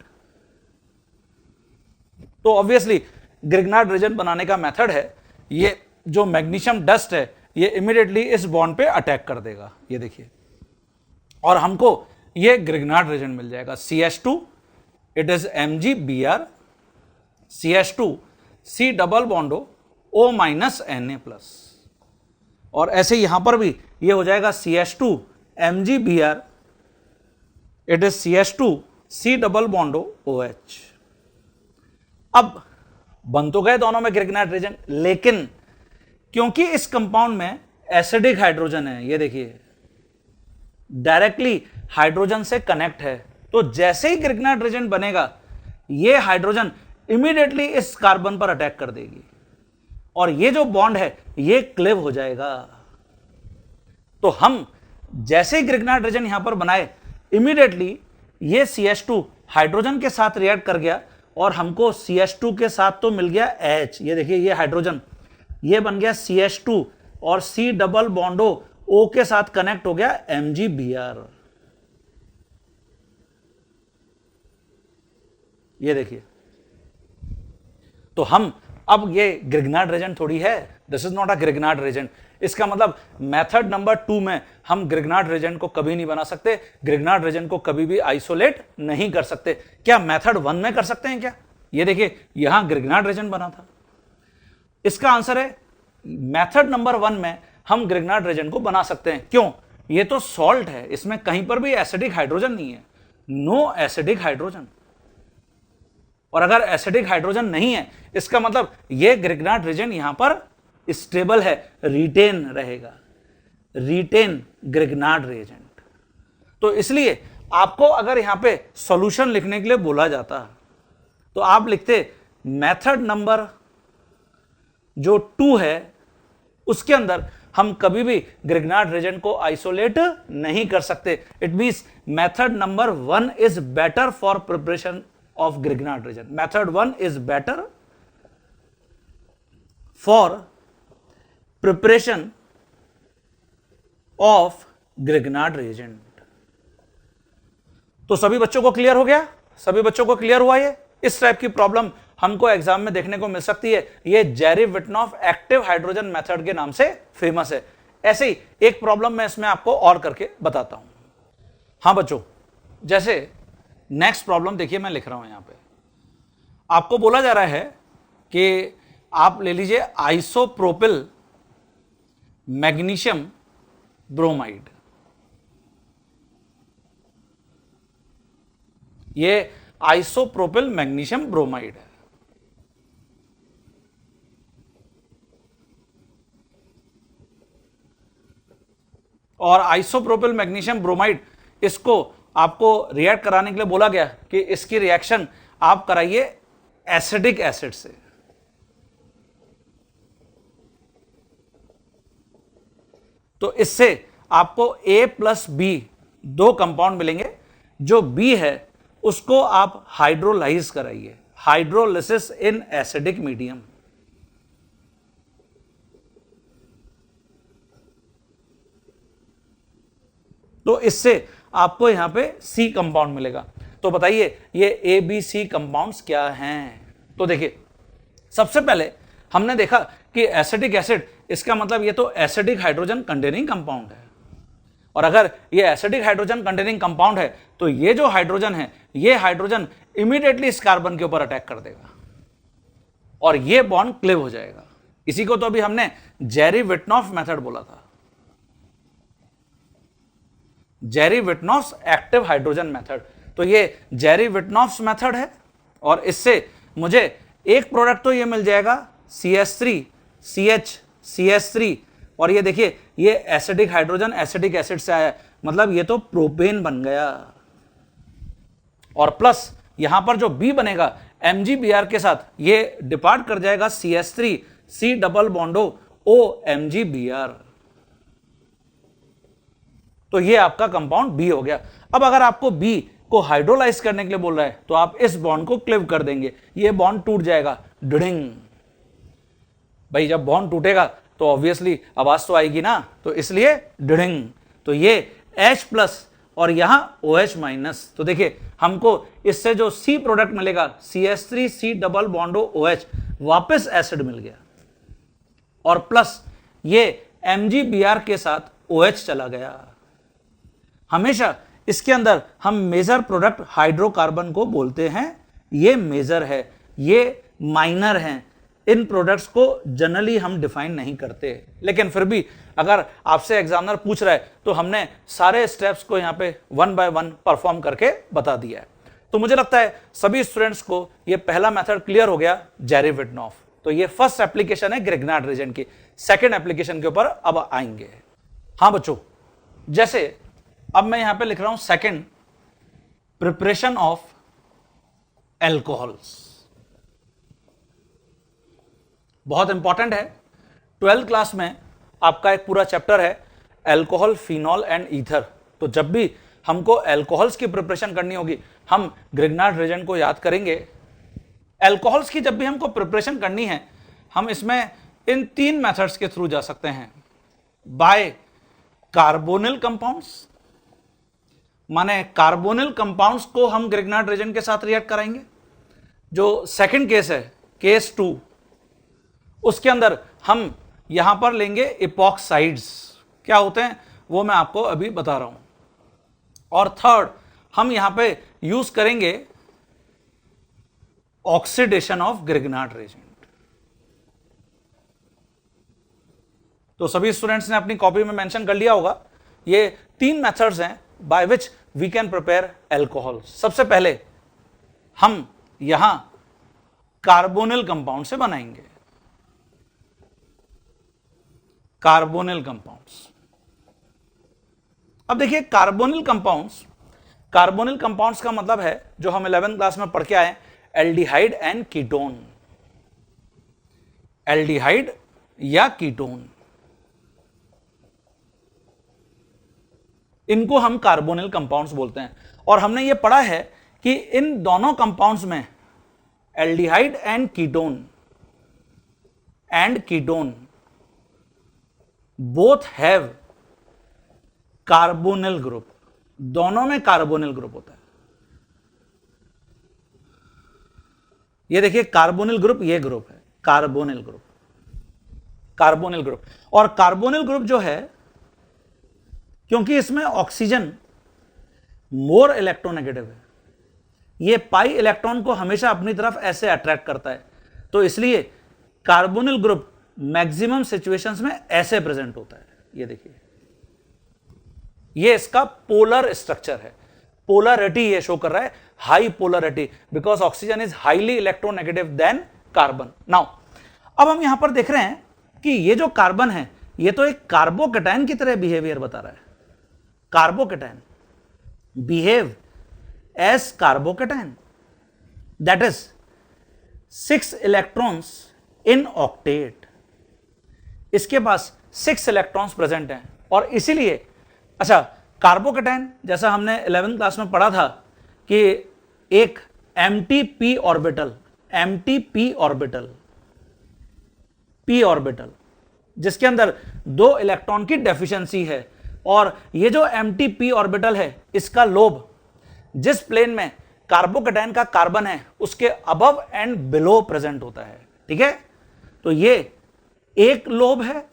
तो ऑब्वियसली ग्रिग्नार्ड रीजन बनाने का मेथड है, ये जो मैग्नीशियम डस्ट है ये इमीडिएटली इस बॉन्ड पे अटैक कर देगा, ये देखिए, और हमको ये ग्रिग्नार्ड रीजन मिल जाएगा। CH2 it is MgBr CH2 C double बॉन्डो O minus Na plus, और ऐसे यहां पर भी ये हो जाएगा CH2 MgBr it is CH2 C double बॉन्डो OH। अब बन तो गए दोनों में ग्रिग्नार्ड रीजन, लेकिन क्योंकि इस कंपाउंड में एसिडिक हाइड्रोजन है, ये देखिए डायरेक्टली हाइड्रोजन से कनेक्ट है, तो जैसे ही ग्रिग्नार्ड रीजन बनेगा ये हाइड्रोजन इमीडिएटली इस कार्बन पर अटैक कर देगी और ये जो बॉन्ड है ये क्लेव हो जाएगा। तो हम जैसे ही ग्रिग्नार्ड रीजन यहां पर बनाए इमीडिएटली ये CH2 हाइड्रोजन के साथ रिएक्ट कर गया और हमको CH2 के साथ तो मिल गया H, ये देखिए ये हाइड्रोजन ये बन गया CH2 और C डबल बॉन्डो O के साथ कनेक्ट हो गया MgBr, ये देखिए। तो हम अब ये ग्रिग्नार्ड रेजेंट थोड़ी है, this is not a Grignard reagent. इसका मतलब मेथड नंबर 2 में हम ग्रिग्नार्ड रेजेंट को कभी नहीं बना सकते, ग्रिग्नार्ड रेजेंट को कभी भी आइसोलेट नहीं कर सकते। क्या मेथड 1 में कर सकते हैं क्या? ये देखिए यहां ग्रिग्नार्ड रेजेंट बना था। इसका आंसर है मेथड नंबर 1 में हम ग्रिग्नार्ड रेजेंट को बना सकते हैं। क्यों? ये तो सॉल्ट है, इसमें कहीं पर भी एसिडिक हाइड्रोजन नहीं है, नो एसिडिक हाइड्रोजन। और अगर एसिडिक हाइड्रोजन नहीं है इसका मतलब ये ग्रिग्नार्ड रेजेंट यहां पर स्टेबल है, रिटेन रहेगा, रिटेन ग्रिग्नार्ड रेजेंट। तो इसलिए आपको अगर यहां पे सॉल्यूशन लिखने के लिए बोला जाता तो आप लिखते मेथड नंबर जो 2 है उसके अंदर हम कभी भी ग्रिग्नार्ड रेजेंट को आइसोलेट नहीं कर सकते। It means method number 1 is better for preparation of Grignard reagent. Method 1 is better for preparation of Grignard reagent. तो सभी बच्चों को क्लियर हो गया? सभी बच्चों को क्लियर हुआ? ये इस टाइप की प्रॉब्लम हमको एग्जाम में देखने को मिल सकती है। ये जेरी-विटनॉफ एक्टिव हाइड्रोजन मेथड के नाम से फेमस है। ऐसे ही एक प्रॉब्लम मैं इसमें आपको और करके बताता हूं। हां बच्चों, जैसे नेक्स्ट प्रॉब्लम देखिए मैं लिख रहा हूं यहां पे, आपको बोला जा रहा है कि आप ले लीजिए आइसोप्रोपिल मैग्नीशियम ब्रोमाइड। ये आइसोप्रोपिल मैग्नीशियम ब्रोमाइड है। और आइसोप्रोपिल मैग्नीशियम ब्रोमाइड, इसको आपको रिएक्ट कराने के लिए बोला गया कि इसकी रिएक्शन आप कराइए एसिडिक एसिड से। तो इससे आपको A+B 2 कंपाउंड मिलेंगे। जो B है उसको आप हाइड्रोलाइज कराइए, हाइड्रोलिसिस इन एसिडिक मीडियम। तो इससे आपको यहां पे C कंपाउंड मिलेगा। तो बताइए ये ABC कंपाउंड्स क्या हैं? तो देखिए सबसे पहले हमने देखा कि एसिडिक एसिड, इसका मतलब ये तो एसिडिक हाइड्रोजन कंटेनिंग कंपाउंड है। और अगर ये एसिडिक हाइड्रोजन कंटेनिंग कंपाउंड है तो ये जो हाइड्रोजन है, ये हाइड्रोजन इमीडिएटली इस कार्बन के ऊपर अटैक कर देगा और ये बॉन्ड क्लीव हो जाएगा। इसी को तो अभी हमने जेरी-विटनॉफ मेथड बोला था, जेरी-विटनॉफ एक्टिव हाइड्रोजन मेथड। तो ये जेरी-विटनॉफ मेथड है और इससे मुझे एक प्रोडक्ट तो ये मिल जाएगा CH3 CH CH3। और ये देखिए ये एसिडिक हाइड्रोजन एसिडिक एसिड से आया, मतलब ये तो प्रोपेन बन गया। और प्लस यहां पर जो B बनेगा MgBr के साथ, ये डिपार्ट कर जाएगा CH3 C double बॉन्डो O MgBr। तो ये आपका कंपाउंड B हो गया। अब अगर आपको B को हाइड्रोलाइज करने के लिए बोल रहा है तो आप इस बॉन्ड को क्लिव कर देंगे, ये बॉन्ड टूट जाएगा, डिडिंग। भाई जब बॉन्ड टूटेगा तो ऑब्वियसली आवाज तो आएगी ना, तो इसलिए डिडिंग। तो ये H+ और यहां OH-। तो देखिए हमको इससे जो C प्रोडक्ट मिलेगा CH3 C डबल बॉन्डो OH, वापस एसिड मिल गया और प्लस ये MgBr के साथ OH चला गया। हमेशा इसके अंदर हम मेजर प्रोडक्ट हाइड्रोकार्बन को बोलते हैं, ये मेजर है, ये माइनर हैं। इन प्रोडक्ट्स को जनरली हम डिफाइन नहीं करते, लेकिन फिर भी अगर आपसे एग्जामिनर पूछ रहा है तो हमने सारे स्टेप्स को यहां पे 1 बाय 1 परफॉर्म करके बता दिया है। तो मुझे लगता है सभी स्टूडेंट्स को ये पहला मेथड क्लियर हो गया, जेरी-विटनॉफ। तो ये फर्स्ट एप्लीकेशन है ग्रिग्नार्ड रेजेंट की। सेकेंड एप्लीकेशन के ऊपर अब आएंगे। हां बच्चों, जैसे अब मैं यहां पे लिख रहा हूं सेकेंड, प्रिपरेशन ऑफ एल्कोहल्स। बहुत इंपॉर्टेंट है। 12th क्लास में आपका एक पूरा चैप्टर है एल्कोहल, फिनॉल एंड ईथर। तो जब भी हमको एल्कोहल्स की प्रिपरेशन करनी होगी हम ग्रिग्नार्ड रेजेंट को याद करेंगे। एल्कोहल्स की जब भी हमको प्रिपरेशन करनी है हम इसमें इन 3 मेथड्स के थ्रू जा सकते हैं। बाय कार्बोनिल कंपाउंड्स, माने कार्बोनिल कंपाउंड्स को हम ग्रिग्नार्ड रेजेंट के साथ रिएक्ट कराएंगे। जो सेकंड केस है, केस 2, उसके अंदर हम यहां पर लेंगे इपॉक्साइड्स, क्या होते हैं वो मैं आपको अभी बता रहा हूं। और थर्ड हम यहां पे यूज करेंगे ऑक्सीडेशन ऑफ ग्रिग्नार्ड रेजेंट। तो सभी स्टूडेंट्स ने अपनी कॉपी में मेंशन कर लिया होगा, ये 3 मेथड्स हैं by which we can prepare alcohol. सबसे पहले हम यहां कार्बोनिल कंपाउंड से बनाएंगे, कार्बोनिल कंपाउंड्स। अब देखिए कार्बोनिल कंपाउंड्स का मतलब है जो हम 11th क्लास में पढ़ के आए, एल्डिहाइड एंड कीटोन, एल्डिहाइड या कीटोन, इनको हम कार्बोनिल कंपाउंड्स बोलते हैं। और हमने ये पढ़ा है कि इन दोनों कंपाउंड्स में aldehyde and ketone both have carbonyl group, दोनों में कार्बोनिल ग्रुप होता है। ये देखिए कार्बोनिल ग्रुप, ये ग्रुप है कार्बोनिल ग्रुप, कार्बोनिल ग्रुप। और कार्बोनिल ग्रुप जो है, क्योंकि इसमें ऑक्सीजन मोर इलेक्ट्रोनेगेटिव है, ये पाई इलेक्ट्रॉन को हमेशा अपनी तरफ ऐसे अट्रैक्ट करता है, तो इसलिए कार्बोनिल ग्रुप मैक्सिमम सिचुएशंस में ऐसे प्रेजेंट होता है। ये देखिए, ये इसका पोलर स्ट्रक्चर है, पोलरिटी ये शो कर रहा है, high polarity, because oxygen is highly electronegative than carbon. Now अब हम यहां पर देख रहे हैं कि ये जो कार्बन है ये तो एक कार्बोकैटायन की तरह बिहेवियर बता रहा है। Carbocation behave as carbocation, that is 6 electrons in octet, इसके पास 6 इलेक्ट्रॉन्स प्रेजेंट हैं। और इसीलिए अच्छा, कार्बोकैटायन जैसा हमने 11th क्लास में पढ़ा था कि एक एम्प्टी p ऑर्बिटल जिसके अंदर 2 इलेक्ट्रॉन की डेफिशिएंसी है, और ये जो एम्प्टी p ऑर्बिटल है इसका लोब जिस प्लेन में कार्बोकैटायन का कार्बन है उसके अबव एंड बिलो प्रेजेंट होता है। ठीक है, तो ये एक लोब है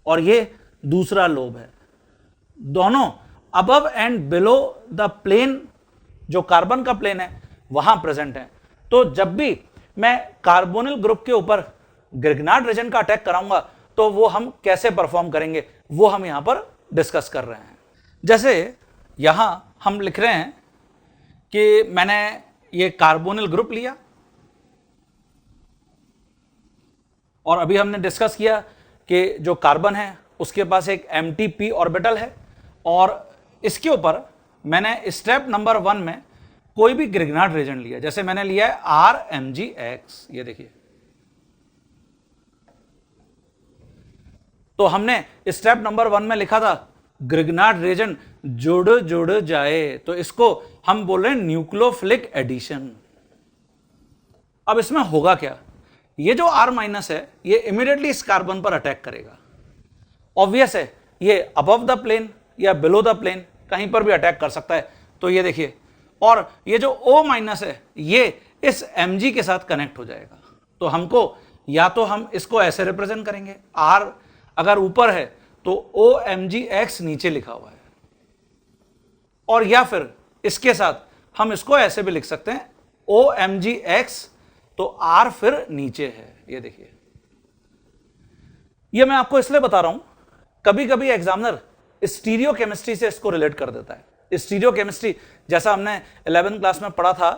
और ये दूसरा लोब है, दोनों above and below the plane, जो कार्बन का प्लेन है वहां प्रेजेंट है। तो जब भी मैं कार्बोनिल ग्रुप के ऊपर ग्रिग्नार्ड रेजेंट का अटैक कराऊंगा तो वो हम कैसे परफॉर्म करेंगे वो हम यहां पर डिस्कस कर रहे हैं। जैसे यहां हम लिख रहे हैं कि मैंने ये कार्बोनिल ग्रुप लिया और अभी हमने डिस्कस किया कि जो कार्बन है उसके पास एक एम्प्टी p ऑर्बिटल है, और इसके ऊपर मैंने स्टेप नंबर 1 में कोई भी ग्रिग्नार्ड रेजेंट लिया, जैसे मैंने लिया है RMgX, ये देखिए। तो हमने स्टेप नंबर 1 में लिखा था ग्रिग्नार्ड रेजेंट जुड़ जाए, तो इसको हम बोल रहे हैं न्यूक्लियोफिलिक एडिशन। अब इसमें होगा क्या, ये जो R- है ये इमीडिएटली इस कार्बन पर अटैक करेगा, ऑब्वियस है, ये अबव द प्लेन या बिलो द प्लेन कहीं पर भी अटैक कर सकता है। तो ये देखिए, और ये जो O- है ये इस Mg के साथ कनेक्ट हो जाएगा। तो हमको या तो हम इसको ऐसे रिप्रेजेंट करेंगे, R अगर ऊपर है तो OMgX नीचे लिखा हुआ है, और या फिर इसके साथ हम इसको ऐसे भी लिख सकते हैं OMgX, तो R फिर नीचे है। ये देखिए, ये मैं आपको इसलिए बता रहा हूं, कभी कभी एग्जामिनर स्टीरियो केमिस्ट्री से इसको रिलेट कर देता है। स्टीरियो केमिस्ट्री जैसा हमने 11th क्लास में पढ़ा था,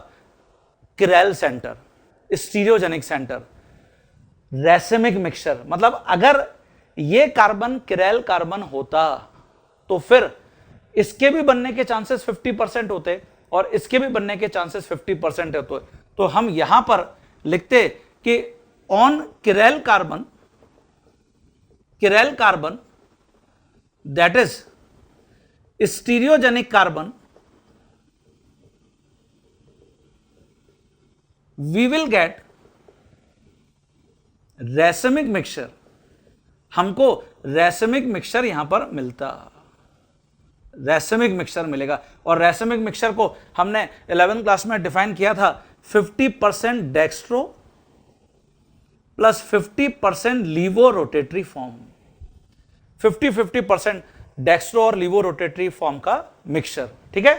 chiral centre, stereogenic centre, racemic mixture, मतलब अगर ये कार्बन किरेल कार्बन होता तो फिर इसके भी बनने के चांसेस 50% होते और इसके भी बनने के चांसेस 50% होते। तो हम यहां पर लिखते कि on chiral carbon that is stereogenic carbon, we will get racemic mixture, हमको racemic mixture यहां पर मिलता, racemic mixture मिलेगा। और racemic mixture को हमने 11th क्लास में डिफाइन किया था 50% dextro plus 50% laevo rotatory form, 50-50% dextro और लीवो रोटेटरी फॉर्म का मिक्सचर। ठीक है,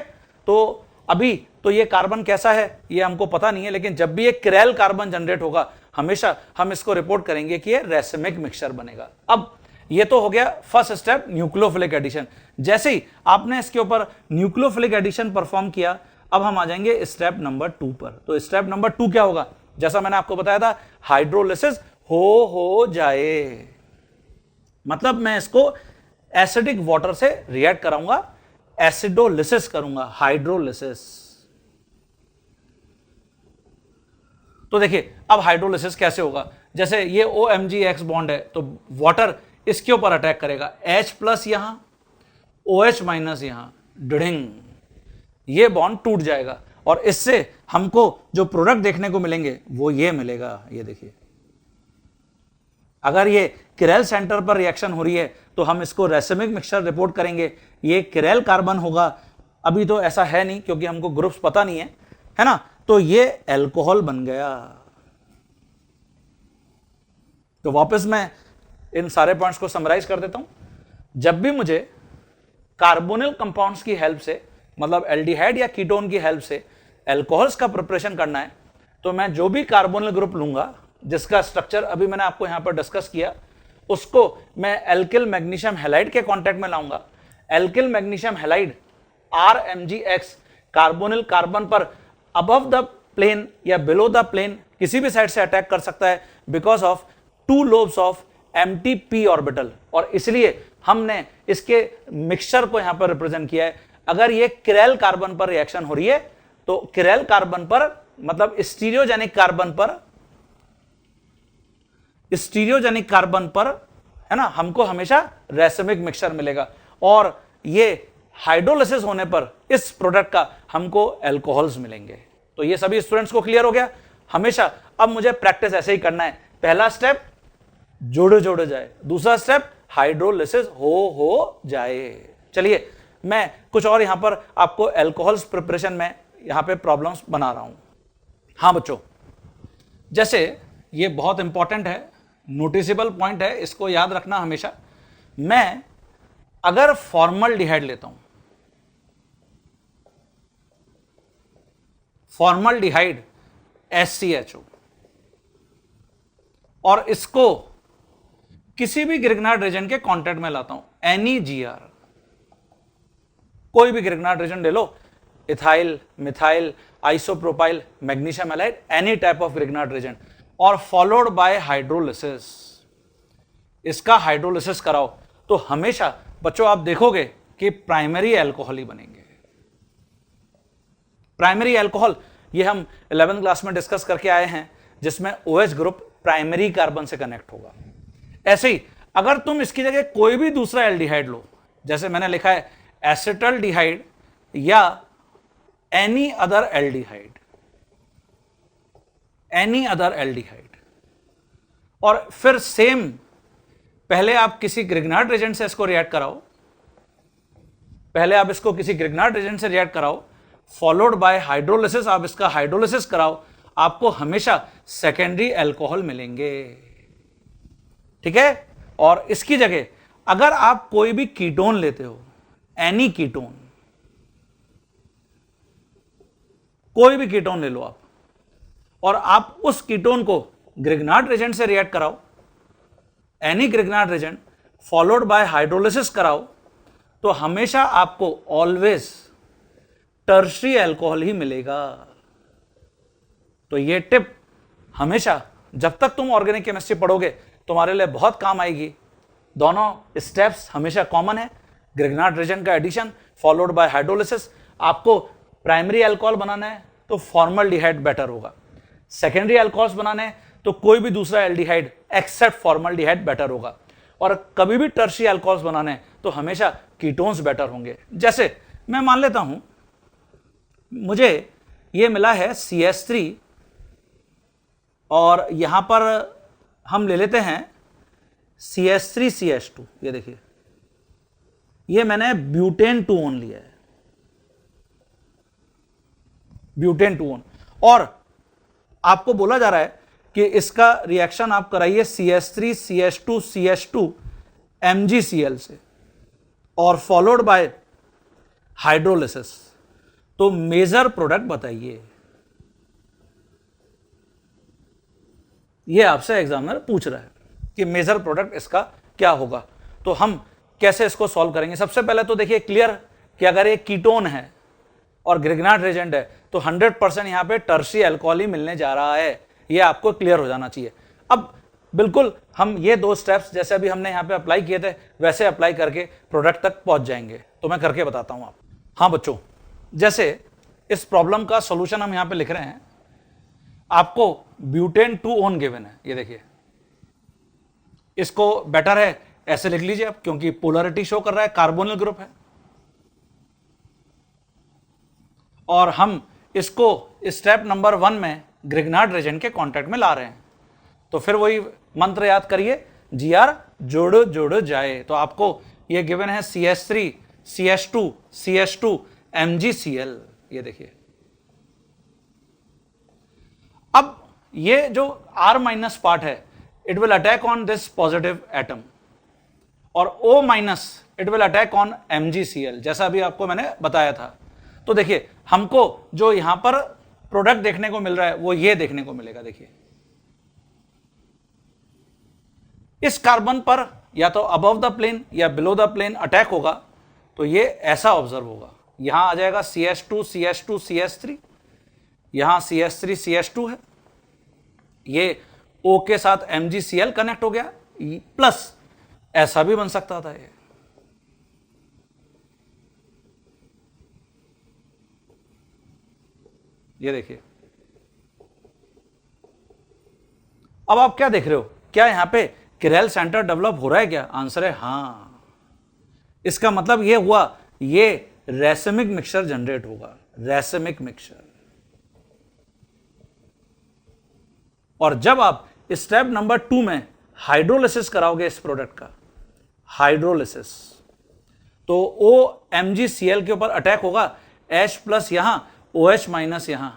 तो अभी तो ये कार्बन कैसा है ये हमको पता नहीं है, लेकिन जब भी एक किरैल कार्बन जनरेट होगा हमेशा हम इसको रिपोर्ट करेंगे कि ये रेसिमिक मिक्सचर बनेगा। अब ये तो हो गया फर्स्ट स्टेप, न्यूक्लियोफिलिक एडिशन। जैसे ही आपने इसके ऊपर न्यूक्लियोफिलिक एडिशन परफॉर्म किया, अब हम आ जाएंगे स्टेप नंबर 2 पर। तो स्टेप नंबर 2 क्या होगा, जैसा मैंने आपको बताया था, हाइड्रोलिसिस हो जाए, मतलब मैं इसको एसिडिक वाटर से रिएक्ट कराऊंगा, एसिडोलिसिस करूंगा, हाइड्रोलिसिस। तो देखिए अब हाइड्रोलिसिस कैसे होगा, जैसे ये OMgX बॉन्ड है तो वाटर इसके ऊपर अटैक करेगा, H+ यहां, OH- यहां, डिडिंग, ये बॉन्ड टूट जाएगा और इससे हमको जो प्रोडक्ट देखने को मिलेंगे वो ये मिलेगा। ये देखिए, अगर ये किरैल सेंटर पर रिएक्शन हो रही है तो हम इसको रेसिमिक मिक्सचर रिपोर्ट करेंगे, ये किरैल कार्बन होगा। अभी तो ऐसा है नहीं क्योंकि हमको ग्रुप्स पता नहीं है ना, तो ये अल्कोहल बन गया। तो वापस मैं इन सारे पॉइंट्स को समराइज कर देता हूं। जब भी मुझे कार्बोनिल कंपाउंड्स की हेल्प से, मतलब एल्डिहाइड या कीटोन की हेल्प से अल्कोहल्स का प्रिपरेशन करना है, तो मैं जो भी कार्बोनिल ग्रुप लूंगा जिसका स्ट्रक्चर अभी मैंने आपको यहां पर डिस्कस किया, उसको मैं एल्किल मैग्नीशियम हैलाइड के कांटेक्ट में लाऊंगा। Alkyl magnesium halide RMgX carbonyl carbon पर अबव द प्लेन या बिलो द प्लेन किसी भी साइड से अटैक कर सकता है because of 2 lobes of empty p orbital, और इसलिए हमने इसके मिक्सचर को यहां पर रिप्रेजेंट किया है। अगर ये किरैल कार्बन पर रिएक्शन हो रही है तो किरैल कार्बन पर, मतलब स्टीरियोजेनिक कार्बन पर, है ना, हमको हमेशा रेसिमिक मिक्सचर मिलेगा, और ये हाइड्रोलिसिस होने पर इस प्रोडक्ट का हमको अल्कोहल्स मिलेंगे। तो ये सभी स्टूडेंट्स को क्लियर हो गया हमेशा। अब मुझे प्रैक्टिस ऐसे ही करना है। पहला स्टेप जोड़े जाए, दूसरा स्टेप हाइड्रोलिसिस हो जाए। चलिए मैं कुछ और यहां पर आपको अल्कोहल्स प्रिपरेशन में यहां पे प्रॉब्लम्स बना रहा हूं। हां बच्चों, जैसे ये बहुत इंपॉर्टेंट है, नोटिसेबल पॉइंट है, इसको याद रखना हमेशा। मैं अगर फॉर्मल्डिहाइड लेता हूं, फॉर्मल्डिहाइड SCHO, और इसको किसी भी ग्रिग्नार्ड रीजन के कांटेक्ट में लाता हूं, NeGr, कोई भी ग्रिग्नार्ड रीजन ले लो, ethyl, methyl, isopropyl, magnesium halide, any type of Grignard reagent, और फॉलोड बाय हाइड्रोलिसिस। इसका हाइड्रोलिसिस कराओ तो हमेशा बच्चों आप देखोगे कि प्राइमरी अल्कोहल ही बनेंगे। प्राइमरी अल्कोहल ये हम 11th क्लास में डिस्कस करके आए हैं, जिसमें OH ग्रुप प्राइमरी कार्बन से कनेक्ट होगा। ऐसे ही अगर तुम इसकी जगह कोई भी दूसरा एल्डिहाइड लो, जैसे मैंने लिखा है एसिटल्डिहाइड या एनी अदर एल्डिहाइड, और फिर सेम पहले आप किसी ग्रिग्नार्ड रीजन से इसको रिएक्ट कराओ, फॉलोड बाय हाइड्रोलिसिस, आप इसका हाइड्रोलिसिस कराओ, आपको हमेशा सेकेंडरी अल्कोहल मिलेंगे। ठीक है, और इसकी जगह अगर आप कोई भी कीटोन लेते हो, एनी कीटोन, कोई भी कीटोन ले लो आप, और आप उस कीटोन को ग्रिग्नार्ड रीजन से रिएक्ट कराओ, any Grignard reason, followed by hydrolysis कराओ, तो हमेशा आपको ऑलवेज टर्शरी अल्कोहल ही मिलेगा। तो ये टिप हमेशा जब तक तुम ऑर्गेनिक केमिस्ट्री पढ़ोगे तुम्हारे लिए बहुत काम आएगी। दोनों स्टेप्स हमेशा कॉमन है, ग्रिग्नार्ड रीजन का एडिशन फॉलोड बाय हाइड्रोलिसिस। आपको प्राइमरी अल्कोहल बनाना है तो फॉर्मल्डिहाइड बेटर होगा, सेकेंडरी अल्कोहल्स बनाने हैं तो कोई भी दूसरा एल्डिहाइड एक्सेप्ट फॉर्मल्डिहाइड बेटर होगा, और कभी भी टर्शरी अल्कोहल्स बनाने हैं तो हमेशा कीटोन्स बेटर होंगे। जैसे मैं मान लेता हूं मुझे ये मिला है CH3, और यहां पर हम ले लेते हैं CH3CH2। ये देखिए, ये मैंने ब्यूटेन 2 लिया है, ब्यूटेन 2, और आपको बोला जा रहा है कि इसका रिएक्शन आप कराइए CH3 CH2 CH2 MgCl से और फॉलोड बाय हाइड्रोलिसिस, तो मेजर प्रोडक्ट बताइए। यह आपसे एग्जामिनर पूछ रहा है कि मेजर प्रोडक्ट इसका क्या होगा। तो हम कैसे इसको सॉल्व करेंगे? सबसे पहले तो देखिए क्लियर कि अगर ये कीटोन है और ग्रिग्नार्ड रेजेंट है तो 100% यहां पे टर्शियरी अल्कोहल ही मिलने जा रहा है, ये आपको क्लियर हो जाना चाहिए। अब बिल्कुल हम ये दो स्टेप्स जैसे अभी हमने यहां पे अप्लाई किए थे वैसे अप्लाई करके प्रोडक्ट तक पहुंच जाएंगे। तो मैं करके बताता हूं आप। हाँ बच्चों, जैसे इस प्रॉब्लम का सॉल्यूशन हम यहां पे लिख रहे हैं, आपको ब्यूटेन 2 ओन गिवन है, ये देखिए। इसको बेटर है ऐसे लिख लीजिए आप, क्योंकि पोलरिटी शो कर रहा है, कार्बोनिल ग्रुप है, और हम इसको स्टेप नंबर 1 में ग्रिग्नार्ड रेजेंट के कांटेक्ट में ला रहे हैं। तो फिर वही मंत्र याद करिए, Gr जुड़ जुड़ जाए। तो आपको ये गिवन है CH3 CH2 CH2 MgCl, ये देखिए। अब ये जो R- पार्ट है, it will attack on this positive atom, और O- it will attack on MgCl, जैसा अभी आपको मैंने बताया था। तो देखिए हमको जो यहां पर प्रोडक्ट देखने को मिल रहा है वो ये देखने को मिलेगा। देखिए इस कार्बन पर या तो अबव द प्लेन या बिलो द प्लेन अटैक होगा, तो ये ऐसा ऑब्जर्व होगा। यहां आ जाएगा CH2 CH2 CH3, यहां CH3 CH2 है, ये O के साथ MgCl कनेक्ट हो गया, प्लस ऐसा भी बन सकता था ये देखिए। अब आप क्या देख रहे हो, क्या यहां पे किरेल सेंटर डेवलप हो रहा है क्या? आंसर है हां। इसका मतलब ये हुआ ये रेसिमिक मिक्सचर जनरेट होगा, रेसिमिक मिक्सचर। और जब आप स्टेप नंबर 2 में हाइड्रोलिसिस कराओगे इस प्रोडक्ट का, हाइड्रोलिसिस, तो OMgCl के ऊपर अटैक होगा, H+ यहां OH- यहां,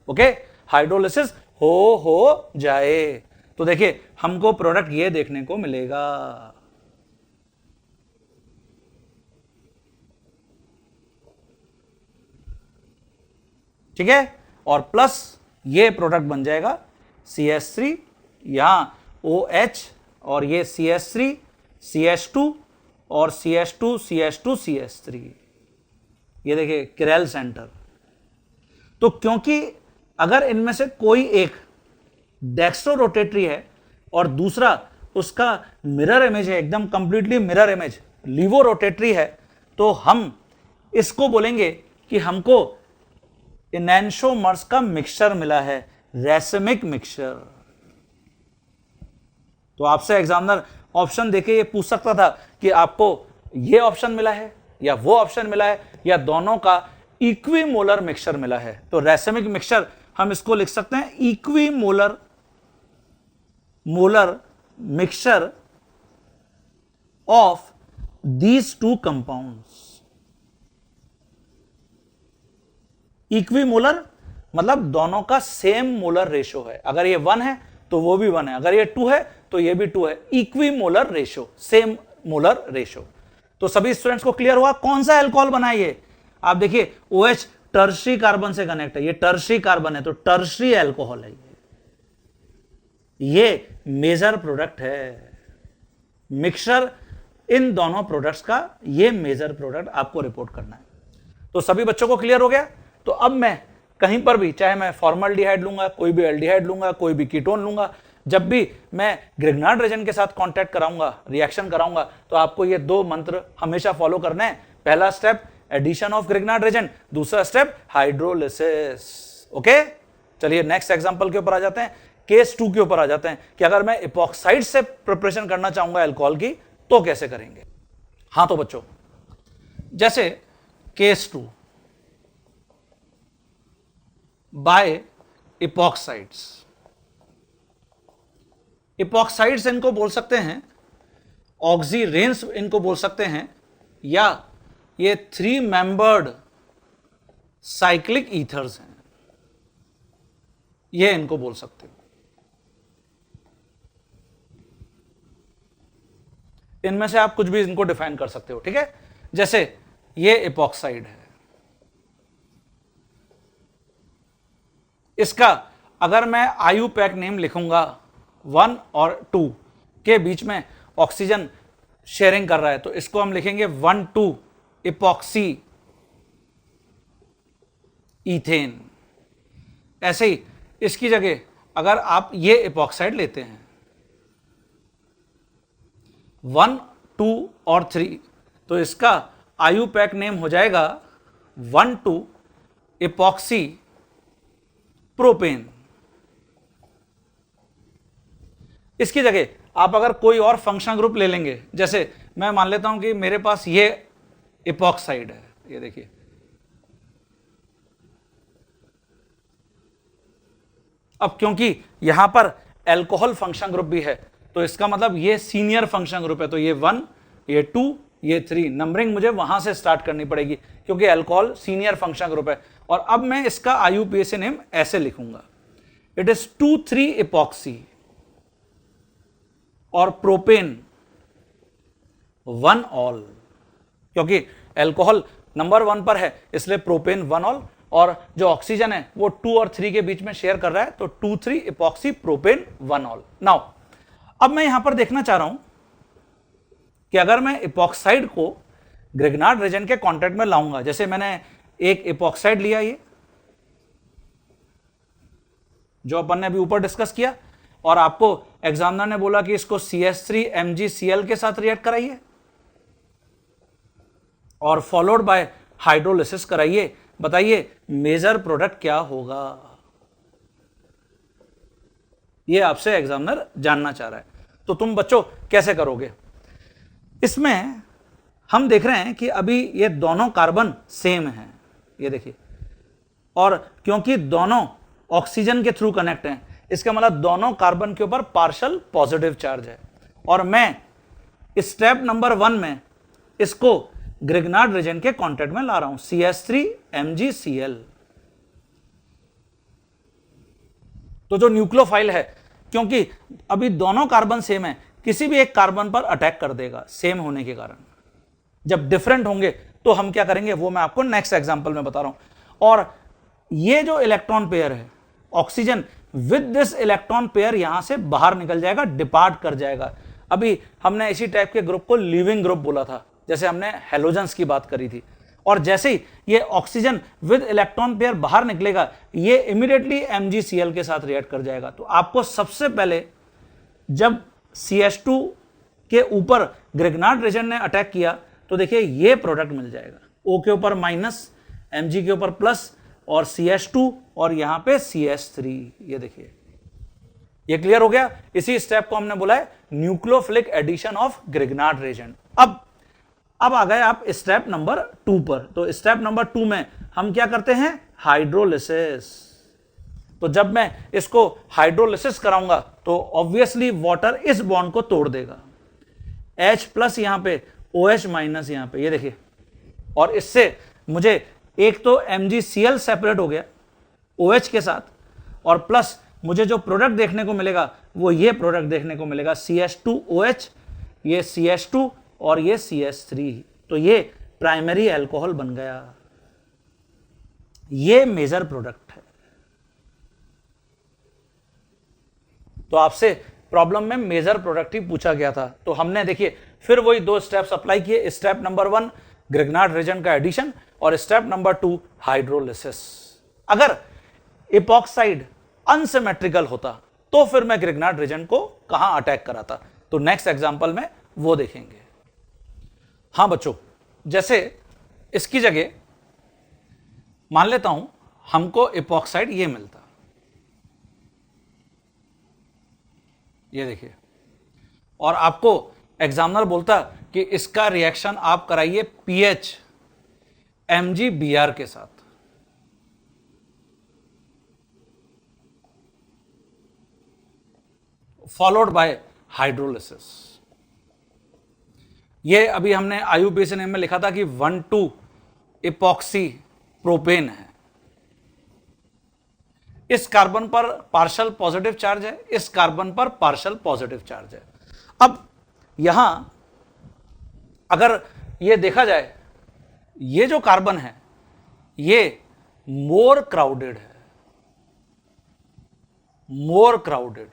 ओके, हाइड्रोलिसिस हो जाए। तो देखिए हमको प्रोडक्ट ये देखने को मिलेगा। ठीक है, और प्लस ये प्रोडक्ट बन जाएगा CH3, यहां OH, और ये CH3 CH2 और CH2 CH2 CH3, ये देखिए किरेल सेंटर। तो क्योंकि अगर इनमें से कोई एक डेक्स्ट्रो रोटेटरी है और दूसरा उसका मिरर इमेज है, एकदम completely mirror image laevo rotatory है, तो हम इसको बोलेंगे कि हमको इनैंशोमर्स का मिक्सचर मिला है, रेसिमिक मिक्सचर। तो आपसे एग्जामिनर ऑप्शन देके ये पूछ सकता था कि आपको ये ऑप्शन मिला है या वो ऑप्शन मिला है या दोनों का इक्विमोलर मिक्सचर मिला है। तो रेसिमिक मिक्सचर हम इसको लिख सकते हैं equimolar mixture of these two compounds. Equimolar मतलब दोनों का सेम मोलर रेशो है, अगर ये 1 है तो वो भी 1 है, अगर ये 2 है तो ये भी 2 है। Equimolar ratio, same molar ratio. तो सभी स्टूडेंट्स को क्लियर हुआ कौन सा अल्कोहल बना है ये? आप देखिए OH टर्शरी कार्बन से कनेक्ट है, ये टर्शरी कार्बन है तो टर्शरी अल्कोहल है, ये मेजर प्रोडक्ट है। मिक्सचर इन दोनों प्रोडक्ट्स का ये मेजर प्रोडक्ट आपको रिपोर्ट करना है। तो सभी बच्चों को क्लियर हो गया? तो अब मैं कहीं पर भी, चाहे मैं फॉर्मल्डिहाइड लूंगा, कोई भी एल्डिहाइड लूंगा, कोई भी कीटोन लूंगा, जब भी मैं ग्रिग्नार्ड रेजेंट के साथ कांटेक्ट कराऊंगा, रिएक्शन कराऊंगा, तो आपको ये 2 मंत्र हमेशा फॉलो करना है। पहला step addition of Grignard Regent, दूसरा स्टेप हाइड्रोलिसिस। ओके, चलिए नेक्स्ट एग्जांपल के ऊपर आ जाते हैं, केस 2 के ऊपर आ जाते हैं कि अगर मैं इपॉक्साइड से प्रिपरेशन करना चाहूंगा अल्कोहल की तो कैसे करेंगे। हां तो बच्चों, जैसे केस 2 बाय इपॉक्साइड्स, इपॉक्साइड्स इनको बोल सकते हैं, ऑक्सीरेंस इनको बोल सकते हैं, या ये 3 मेंबर्ड साइक्लिक ईथर्स हैं, ये इनको बोल सकते हो। इनमें से आप कुछ भी इनको डिफाइन कर सकते हो, ठीक है। जैसे ये इपॉक्साइड है, इसका अगर मैं आईयूपैक नेम लिखूंगा 1 और 2 के बीच में ऑक्सीजन शेयरिंग कर रहा है, तो इसको हम लिखेंगे 1,2 इपॉक्सी इथेन। ऐसे ही इसकी जगह अगर आप ये इपॉक्साइड लेते हैं 1, 2 और 3, तो इसका आईयूपैक नेम हो जाएगा 1,2 इपॉक्सी प्रोपेन। इसकी जगह आप अगर कोई और फंक्शनल ग्रुप ले लेंगे, जैसे मैं मान लेता हूं कि मेरे पास ये इपॉक्साइड है, ये देखिए, अब क्योंकि यहां पर अल्कोहल फंक्शन ग्रुप भी है, तो इसका मतलब ये सीनियर फंक्शन ग्रुप है, तो ये 1, ये 2, ये 3, नंबरिंग मुझे वहां से स्टार्ट करनी पड़ेगी क्योंकि अल्कोहल सीनियर फंक्शन ग्रुप है। और अब मैं इसका आईयूपीएसी नेम ऐसे लिखूंगा, इट इज 2,3 इपॉक्सी और प्रोपेन 1 ऑल, क्योंकि अल्कोहल नंबर 1 पर है इसलिए प्रोपेन 1 ऑल, और जो ऑक्सीजन है वो 2 और 3 के बीच में शेयर कर रहा है, तो 2,3 इपॉक्सी प्रोपेन 1 ऑल। नाउ अब मैं यहां पर देखना चाह रहा हूं कि अगर मैं इपॉक्साइड को ग्रिग्नार्ड रीजन के कांटेक्ट में लाऊंगा, जैसे मैंने एक इपॉक्साइड लिया, ये जो अपन ने अभी ऊपर डिस्कस किया, और आपको एग्जामिनर ने बोला कि इसको CH3 MgCl के साथ रिएक्ट कराइए और फॉलोड बाय हाइड्रोलिसिस कराइए, बताइए मेजर प्रोडक्ट क्या होगा, ये आपसे एग्जामिनर जानना चाह रहा है। तो तुम बच्चों कैसे करोगे? इसमें हम देख रहे हैं कि अभी ये दोनों कार्बन सेम हैं, ये देखिए, और क्योंकि दोनों ऑक्सीजन के थ्रू कनेक्ट हैं, इसका मतलब दोनों कार्बन के ऊपर पार्शियल पॉजिटिव चार्ज है, और मैं स्टेप नंबर 1 में इसको ग्रिग्नार्ड रीजन के कांटेक्ट में ला रहा हूं, CH3 MgCl। तो जो न्यूक्लियोफाइल है, क्योंकि अभी दोनों कार्बन सेम है, किसी भी एक कार्बन पर अटैक कर देगा सेम होने के कारण। जब डिफरेंट होंगे तो हम क्या करेंगे, वो मैं आपको नेक्स्ट एग्जांपल में बता रहा हूं। और ये जो इलेक्ट्रॉन पेयर है, oxygen with this electron pair यहां से बाहर निकल जाएगा, डिपार्ट कर जाएगा। अभी हमने इसी टाइप के ग्रुप को लीविंग ग्रुप बोला था, जैसे हमने हेलोजेंस की बात करी थी। और जैसे ही ये ऑक्सीजन विद इलेक्ट्रॉन पेयर बाहर निकलेगा, ये इमीडिएटली MgCl के साथ रिएक्ट कर जाएगा। तो आपको सबसे पहले जब CH2 के ऊपर ग्रिग्नार्ड रीजन ने अटैक किया, तो देखिए ये प्रोडक्ट मिल जाएगा, O के ऊपर माइनस, Mg के ऊपर प्लस, और CH2 और यहां पे CH3, ये देखिए, ये क्लियर हो गया। इसी स्टेप को हमने बोला है nucleophilic addition of Grignard reagent. अब आ गए आप स्टेप नंबर 2 पर। तो स्टेप नंबर 2 में हम क्या करते हैं, हाइड्रोलिसिस। तो जब मैं इसको हाइड्रोलिसिस कराऊंगा तो ऑब्वियसली वाटर इस बॉन्ड को तोड़ देगा, H+ यहां पे, OH- यहां पे, ये देखिए, और इससे मुझे एक तो MgCl सेपरेट हो गया OH के साथ, और प्लस मुझे जो प्रोडक्ट देखने को मिलेगा वो ये प्रोडक्ट देखने को मिलेगा, CH2OH, ये CH2 और ये CH3। तो ये प्राइमरी अल्कोहल बन गया, ये मेजर प्रोडक्ट है। तो आपसे प्रॉब्लम में मेजर प्रोडक्ट ही पूछा गया था, तो हमने देखिए फिर वही 2 स्टेप्स अप्लाई किए। स्टेप नंबर 1 ग्रिग्नार्ड रीजन का एडिशन, और स्टेप नंबर 2 हाइड्रोलिसिस। अगर इपॉक्साइड अनसिमेट्रिकल होता तो फिर मैं ग्रिग्नार्ड रीजन को कहां अटैक कराता, तो नेक्स्ट एग्जांपल में वो देखेंगे। हां बच्चों, जैसे इसकी जगह मान लेता हूं हमको इपॉक्साइड ये मिलता, ये देखिए, और आपको एग्जामिनर बोलता कि इसका रिएक्शन आप कराइए pH MgBr के साथ, फॉलोड बाय हाइड्रोलिसिस। ये अभी हमने आईयूपीएसी नेम में लिखा था कि 1,2 इपॉक्सी प्रोपेन है। इस कार्बन पर पार्शियल पॉजिटिव चार्ज है, इस कार्बन पर पार्शियल पॉजिटिव चार्ज है। अब यहां अगर ये देखा जाए, ये जो कार्बन है ये मोर क्राउडेड है, मोर क्राउडेड।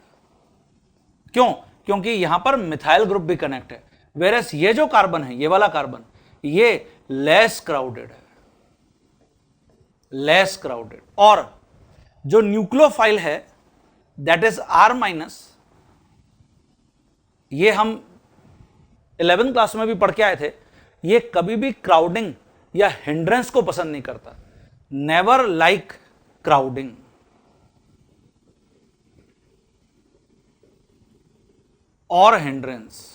क्यों? क्योंकि यहां पर मिथाइल ग्रुप भी कनेक्ट है, वेरस ये जो कार्बन है, ये वाला कार्बन, ये लेस क्राउडेड है, लेस क्राउडेड। और जो न्यूक्लियोफाइल है दैट इज R-, ये हम 11th क्लास में भी पढ़ के आए थे, ये कभी भी क्राउडिंग या हिंड्रेंस को पसंद नहीं करता, नेवर लाइक क्राउडिंग। और हिंड्रेंस,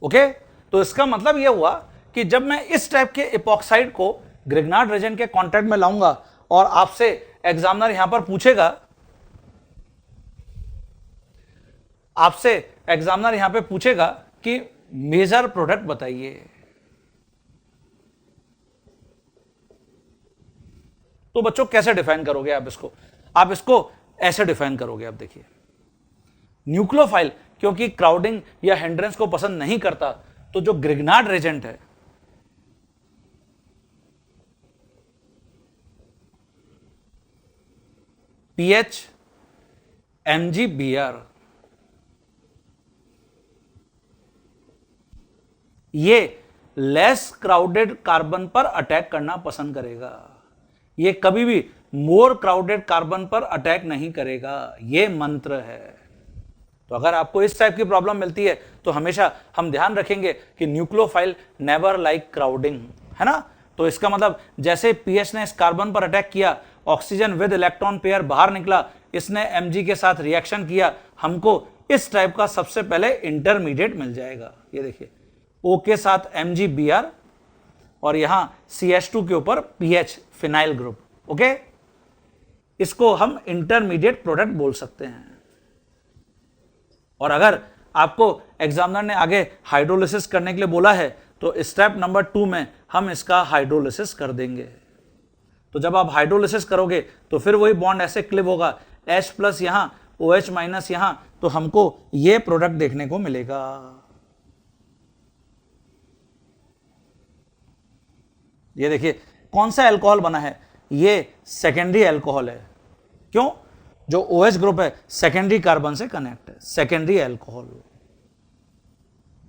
ओके। तो इसका मतलब यह हुआ कि जब मैं इस टाइप के इपॉक्साइड को ग्रिग्नार्ड रीजन के कॉन्टेक्ट में लाऊंगा और आपसे एग्जामिनर यहां पर पूछेगा, आपसे एग्जामिनर यहां पे पूछेगा कि मेजर प्रोडक्ट बताइए, तो बच्चों कैसे डिफाइन करोगे आप इसको? आप इसको ऐसे डिफाइन करोगे, आप देखिए, न्यूक्लियोफाइल क्योंकि क्राउडिंग या हिंड्रेंस को पसंद नहीं करता, तो जो ग्रिग्नार्ड रेजेंट है पीएच MgBr, ये लेस क्राउडेड कार्बन पर अटैक करना पसंद करेगा, ये कभी भी मोर क्राउडेड कार्बन पर अटैक नहीं करेगा, ये मंत्र है। तो अगर आपको इस टाइप की प्रॉब्लम मिलती है तो हमेशा हम ध्यान रखेंगे कि न्यूक्लियोफाइल नेवर लाइक क्राउडिंग, है ना। तो इसका मतलब जैसे पीएच ने इस कार्बन पर अटैक किया, ऑक्सीजन विद इलेक्ट्रॉन पेयर बाहर निकला, इसने Mg के साथ रिएक्शन किया, हमको इस टाइप का सबसे पहले इंटरमीडिएट मिल जाएगा। ये देखिए, O के साथ MgBr और यहां CH2 के ऊपर PH फिनाइल ग्रुप, ओके। इसको हम इंटरमीडिएट प्रोडक्ट बोल सकते हैं। और अगर आपको एग्जामिनर ने आगे हाइड्रोलिसिस करने के लिए बोला है तो स्टेप नंबर 2 में हम इसका हाइड्रोलिसिस कर देंगे। तो जब आप हाइड्रोलिसिस करोगे तो फिर वही बॉन्ड ऐसे क्लिप होगा, H+ यहां, OH- यहां, तो हमको ये प्रोडक्ट देखने को मिलेगा। ये देखिए कौन सा अल्कोहल बना है, ये सेकेंडरी अल्कोहल है। क्यों? जो OH ग्रुप है सेकेंडरी कार्बन से कनेक्ट है, सेकेंडरी अल्कोहल।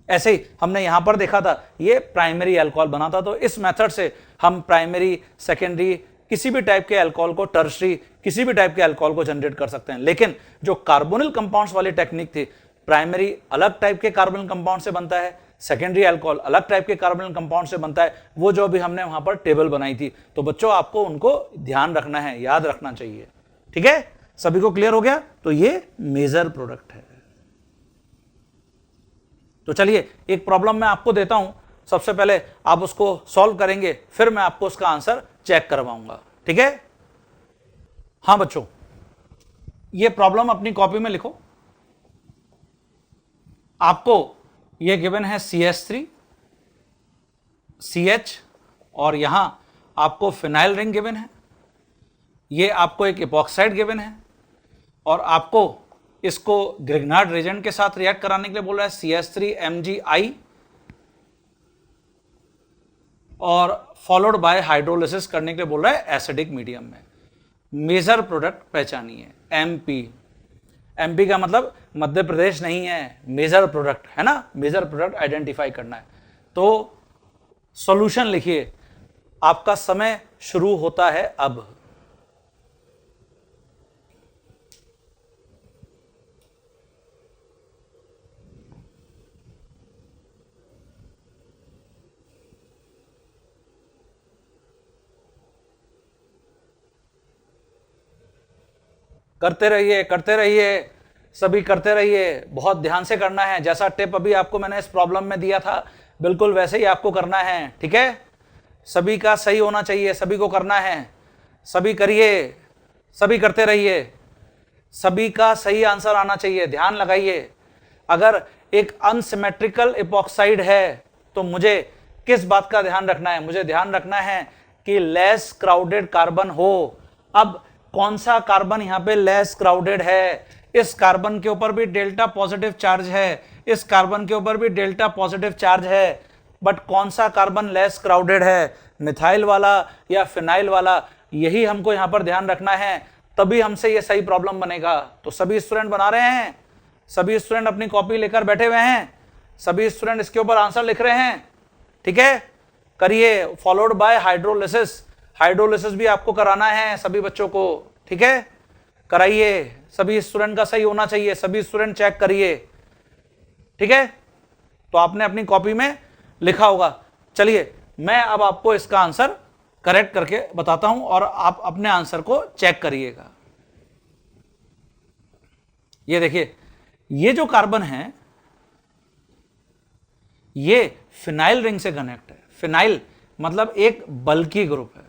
ऐसे ही हमने यहां पर देखा था ये प्राइमरी अल्कोहल बना था, तो इस मेथड से हम प्राइमरी, सेकेंडरी, किसी भी टाइप के अल्कोहल को, टर्शरी, किसी भी टाइप के अल्कोहल को जनरेट कर सकते हैं। लेकिन जो कार्बोनिल कंपाउंड्स वाली टेक्निक थी, प्राइमरी अलग टाइप के कार्बोनिल कंपाउंड से बनता है, सेकेंडरी अल्कोहल अलग टाइप के कार्बोनिल कंपाउंड से बनता है, वो जो अभी हमने वहां पर टेबल बनाई थी। तो बच्चों आपको उनको ध्यान रखना है, याद रखना चाहिए, ठीक है। सभी को क्लियर हो गया? तो ये मेजर प्रोडक्ट है। तो चलिए एक प्रॉब्लम मैं आपको देता हूं, सबसे पहले आप उसको सॉल्व करेंगे, फिर मैं आपको उसका आंसर चेक करवाऊंगा, ठीक है। हां बच्चों, ये प्रॉब्लम अपनी कॉपी में लिखो। आपको ये गिवन है CH3, CH और यहां आपको फिनाइल रिंग गिवन है, ये आपको एक इपॉक्साइड गिवन है और आपको इसको ग्रिग्नार्ड रेजेंट के साथ रिएक्ट कराने के लिए बोल रहा है CH3MgI और फॉलोड बाय हाइड्रोलिसिस करने के लिए बोल रहा है एसिडिक मीडियम में। मेजर प्रोडक्ट पहचानिए, MP। MP का मतलब मध्य प्रदेश नहीं है, मेजर प्रोडक्ट है ना, मेजर प्रोडक्ट आइडेंटिफाई करना है। तो सॉल्यूशन लिखिए, आपका समय शुरू होता है अब। करते रहिए, करते रहिए, सभी करते रहिए, बहुत ध्यान से करना है। जैसा टिप अभी आपको मैंने इस प्रॉब्लम में दिया था बिल्कुल वैसे ही आपको करना है, ठीक है। सभी का सही होना चाहिए, सभी को करना है, सभी करिए, सभी करते रहिए, सभी का सही आंसर आना चाहिए, ध्यान लगाइए। अगर एक अनसिमेट्रिकल इपॉक्साइड है तो मुझे किस बात का ध्यान रखना है? मुझे ध्यान रखना है कि लेस क्राउडेड कार्बन हो। अब कौन सा कार्बन यहां पे लेस क्राउडेड है? इस कार्बन के ऊपर भी डेल्टा पॉजिटिव चार्ज है, इस कार्बन के ऊपर भी डेल्टा पॉजिटिव चार्ज है, बट कौन सा कार्बन लेस क्राउडेड है, मिथाइल वाला या फिनाइल वाला, यही हमको यहां पर ध्यान रखना है, तभी हमसे ये सही प्रॉब्लम बनेगा। तो सभी स्टूडेंट बना रहे हैं, सभी स्टूडेंट अपनी कॉपी लेकर बैठे हुए हैं, सभी स्टूडेंट इसके ऊपर आंसर लिख रहे हैं, ठीक है, करिए। फॉलोड बाय हाइड्रोलिसिस, हाइड्रोलिसिस भी आपको कराना है सभी बच्चों को, ठीक है, कराइए, सभी स्टूडेंट का सही होना चाहिए, सभी स्टूडेंट चेक करिए, ठीक है। तो आपने अपनी कॉपी में लिखा होगा। चलिए मैं अब आपको इसका आंसर करेक्ट करके बताता हूं और आप अपने आंसर को चेक करिएगा। ये देखिए, ये जो कार्बन है ये फिनाइल रिंग से कनेक्ट है। फिनाइल मतलब एक बल्की ग्रुप है,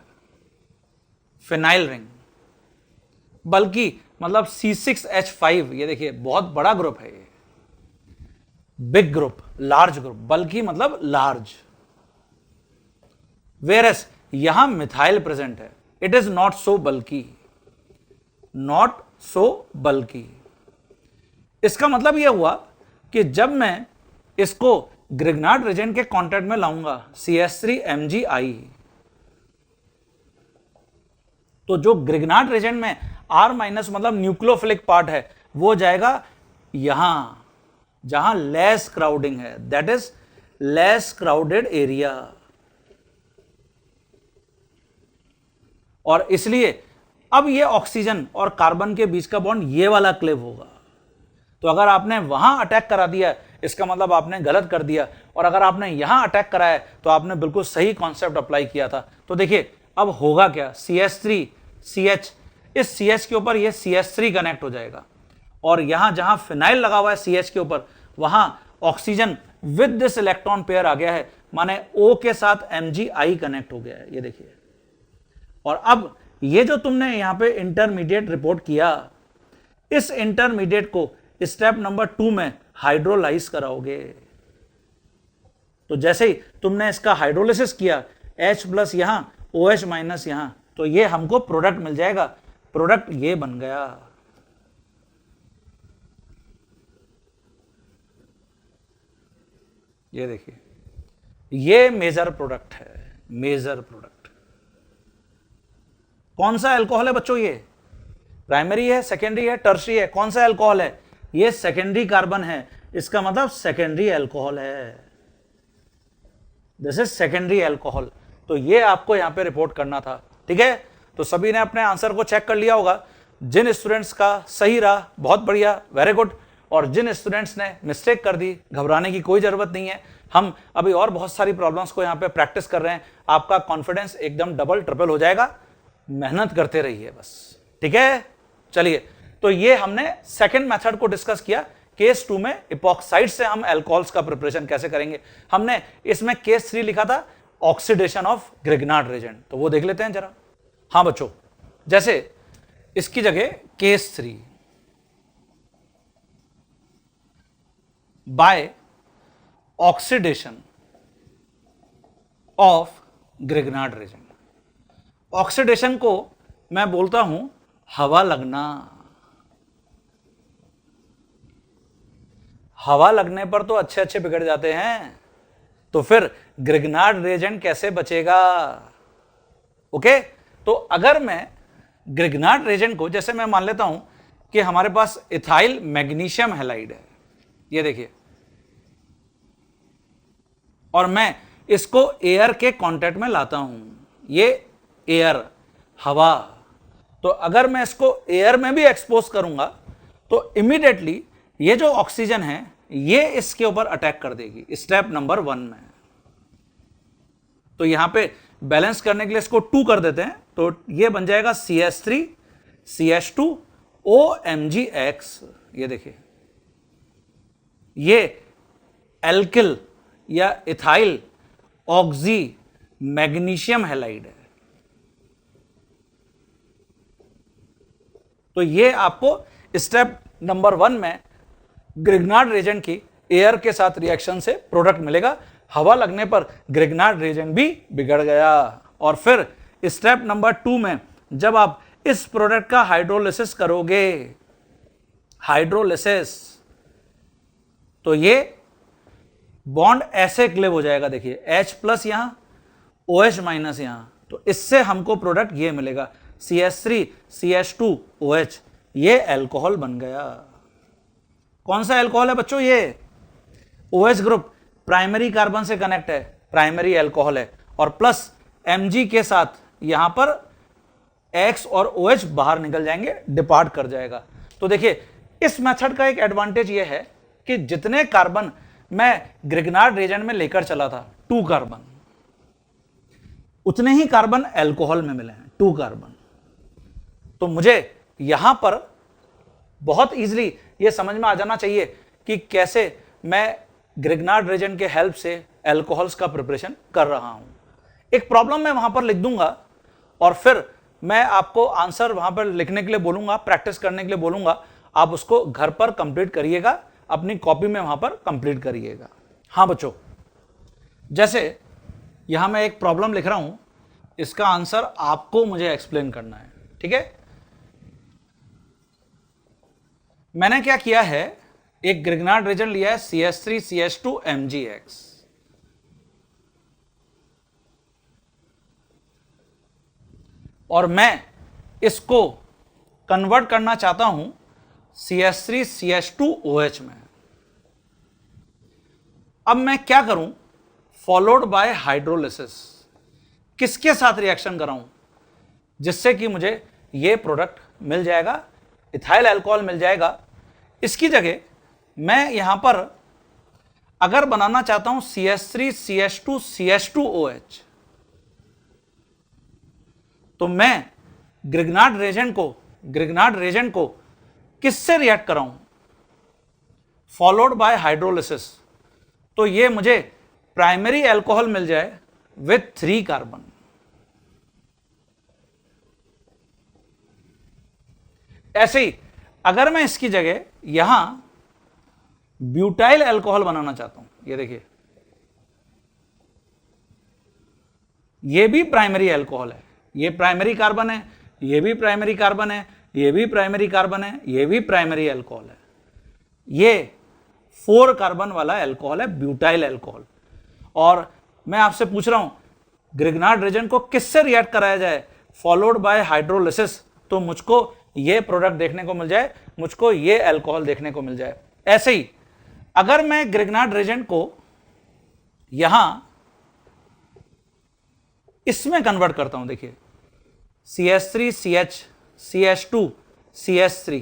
फिनाइल रिंग, बल्कि मतलब C6H5, ये देखिए बहुत बड़ा ग्रुप है, ये बिग ग्रुप, लार्ज ग्रुप, बल्कि मतलब लार्ज। वेरस यहां मिथाइल प्रेजेंट है, इट इज नॉट सो बल्कि, नॉट सो बल्कि। इसका मतलब यह हुआ कि जब मैं इसको ग्रिग्नार्ड रिएजेंट के कांटेक्ट में लाऊंगा CH3MgI, तो जो ग्रिग्नार्ड रिएजेंट में R- मतलब न्यूक्लियोफिलिक पार्ट है वो जाएगा यहां जहां लेस क्राउडिंग है, that is less crowded area. और इसलिए अब ये ऑक्सीजन और कार्बन के बीच का बॉन्ड ये वाला क्लेव होगा। तो अगर आपने वहां अटैक करा दिया इसका मतलब आपने गलत कर दिया, और अगर आपने यहां अटैक कराया तो आपने बिल्कुल सही कॉन्सेप्ट अप्लाई किया था। तो देखिए अब होगा क्या, CH3 CH, इस CH के ऊपर ये CH3 कनेक्ट हो जाएगा, और यहां जहां फिनाइल लगा हुआ है CH के ऊपर वहां oxygen with this electron pair आ गया है, माने O के साथ MgI कनेक्ट हो गया है, ये देखिए। और अब ये जो तुमने यहां पे इंटरमीडिएट रिपोर्ट किया, इस इंटरमीडिएट को स्टेप नंबर 2 में हाइड्रोलाइज कराओगे। तो जैसे ही तुमने इसका हाइड्रोलिसिस किया, H+ यहां, OH- यहां, तो ये हमको प्रोडक्ट मिल जाएगा, प्रोडक्ट ये बन गया। ये देखिए, ये मेजर प्रोडक्ट है, मेजर प्रोडक्ट। कौन सा अल्कोहल है बच्चों? ये प्राइमरी है, सेकेंडरी है, टर्शरी है? कौन सा अल्कोहल है? ये सेकेंडरी कार्बन है, इसका मतलब सेकेंडरी अल्कोहल है, दिस इज सेकेंडरी अल्कोहल। तो ये आपको यहां पे रिपोर्ट करना था, ठीक है। तो सभी ने अपने आंसर को चेक कर लिया होगा। जिन स्टूडेंट्स का सही रहा बहुत बढ़िया, वेरी गुड, और जिन स्टूडेंट्स ने मिस्टेक कर दी घबराने की कोई जरूरत नहीं है। हम अभी और बहुत सारी प्रॉब्लम्स को यहां पे प्रैक्टिस कर रहे हैं, आपका कॉन्फिडेंस एकदम डबल ट्रिपल हो जाएगा, मेहनत करते रहिए बस, ठीक है। चलिए, तो ये हमने सेकंड मेथड को डिस्कस किया। केस 2 में इपॉक्साइड से हम अल्कोहल्स का प्रिपरेशन कैसे करेंगे। हमने इसमें केस 3 लिखा था ऑक्सीडेशन ऑफ ग्रिग्नार्ड रिएजेंट, तो वो देख लेते हैं जरा। हाँ बच्चों, जैसे इसकी जगह case 3 by oxidation of Grignard reagent. Oxidation को मैं बोलता हूं हवा लगना। हवा लगने पर तो अच्छे अच्छे बिगड़ जाते हैं, तो फिर ग्रिग्नार्ड रिएजेंट कैसे बचेगा? ओके, तो अगर मैं ग्रिग्नार्ड रिएजेंट को, जैसे मैं मान लेता हूं कि हमारे पास इथाइल मैग्नीशियम हैलाइड है, ये देखिए, और मैं इसको एयर के कांटेक्ट में लाता हूं, ये एयर, हवा, तो अगर मैं इसको एयर में भी एक्सपोज करूंगा तो इमीडिएटली ये जो ऑक्सीजन है ये इसके ऊपर अटैक कर देगी स्टेप नंबर 1 में। तो यहां पे बैलेंस करने के लिए इसको 2 कर देते हैं, तो ये बन जाएगा CH3 CH2 OMgX। ये देखिए, ये एल्किल या इथाइल ऑक्सी मैग्नीशियम हैलाइड है। तो ये आपको स्टेप नंबर 1 में ग्रिग्नार्ड रिएजेंट की एयर के साथ रिएक्शन से प्रोडक्ट मिलेगा। हवा लगने पर ग्रिग्नार्ड रिएजेंट भी बिगड़ गया। और फिर स्टेप नंबर 2 में जब आप इस प्रोडक्ट का हाइड्रोलिसिस करोगे हाइड्रोलिसिस, तो ये बॉन्ड ऐसे क्लेव हो जाएगा, देखिए H प्लस यहां, OH माइनस यहां, तो इससे हमको प्रोडक्ट ये मिलेगा CH3 CH2 OH, ये एल्कोहल बन गया। कौन सा एल्कोहल है बच्चों? ये OH ग्रुप प्राइमरी कार्बन से कनेक्ट है, प्राइमरी एल्कोहल है, और प्लस Mg के साथ यहां पर X और OH बाहर निकल जाएंगे, डिपार्ट कर जाएगा। तो देखिए इस मेथड का एक एडवांटेज यह है कि जितने कार्बन मैं ग्रिग्नार्ड रिएजेंट में लेकर चला था 2 कार्बन, उतने ही कार्बन एल्कोहल में मिले हैं, 2 कार्बन। तो मुझे यहां पर बहुत इजीली यह समझ में आ जाना चाहिए कि कैसे मैं ग्रिग्नार्ड रिएजेंट के हेल्प से एल्कोहल्स का प्रिपरेशन कर रहा हूं। एक प्रॉब्लम मैं वहां पर लिख दूंगा और फिर मैं आपको आंसर वहां पर लिखने के लिए बोलूंगा, प्रैक्टिस करने के लिए बोलूंगा, आप उसको घर पर कंप्लीट करिएगा, अपनी कॉपी में वहां पर कंप्लीट करिएगा। हां बच्चों, जैसे यहां मैं एक प्रॉब्लम लिख रहा हूं, इसका आंसर आपको मुझे एक्सप्लेन करना है, ठीक है? मैंने क्या किया है, एक ग्रिग्नार्ड रिएजेंट लिया है CH3 CH2 MgX, और मैं इसको कन्वर्ट करना चाहता हूं CH3 CH2 OH में। अब मैं क्या करूं? फॉलोड बाय हाइड्रोलिसिस, किसके साथ रिएक्शन कराऊं जिससे कि मुझे ये प्रोडक्ट मिल जाएगा, इथाइल अल्कोहल मिल जाएगा। इसकी जगह मैं यहां पर अगर बनाना चाहता हूं CH3 CH2 CH2 OH, तो मैं ग्रिग्नार्ड रिएजेंट को किससे रिएक्ट कराऊं? फॉलोड बाय हाइड्रोलिसिस, तो ये मुझे प्राइमरी एल्कोहल मिल जाए विथ 3 कार्बन। ऐसे ही अगर मैं इसकी जगह यहां ब्यूटाइल एल्कोहल बनाना चाहता हूं, ये देखिए ये भी प्राइमरी एल्कोहल है, ये प्राइमरी कार्बन है, ये भी प्राइमरी कार्बन है, ये भी प्राइमरी कार्बन है, ये भी प्राइमरी एल्कोहल है, ये 4 कार्बन वाला एल्कोहल है, ब्यूटाइल एल्कोहल। और मैं आपसे पूछ रहा हूं ग्रिग्नार्ड रिएजेंट को किससे रिएक्ट कराया जाए? फॉलोड बाय हाइड्रोलिसिस, तो मुझको ये प्रोडक्ट देखने को मिल जाए, मुझको ये एल्कोहल देखने को मिल जाए। ऐसे ही अगर मैं ग्रिग्नार्ड रिएजेंट को यहां इसमें कन्वर्ट करता हूं, देखिए CH3 CH CH2 CH3,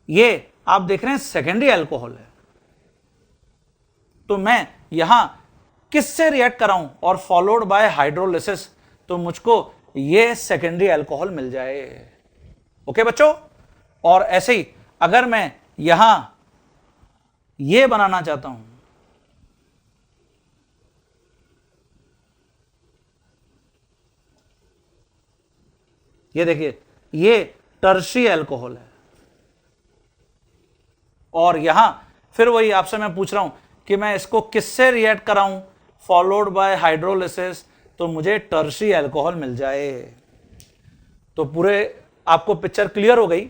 ये आप देख रहे हैं सेकेंडरी अल्कोहल है, तो मैं यहां किससे रिएक्ट कराऊं और फॉलोड बाय हाइड्रोलिसिस, तो मुझको ये सेकेंडरी अल्कोहल मिल जाए। ओके बच्चों, और ऐसे ही अगर मैं यहां ये बनाना चाहता हूं, ये देखिए ये टर्शी अल्कोहल है, और यहां फिर वही आपसे मैं पूछ रहा हूं कि मैं इसको किससे रिएक्ट कराऊं? फॉलोड बाय हाइड्रोलिसिस, तो मुझे टर्शी अल्कोहल मिल जाए। तो पूरे आपको पिक्चर क्लियर हो गई।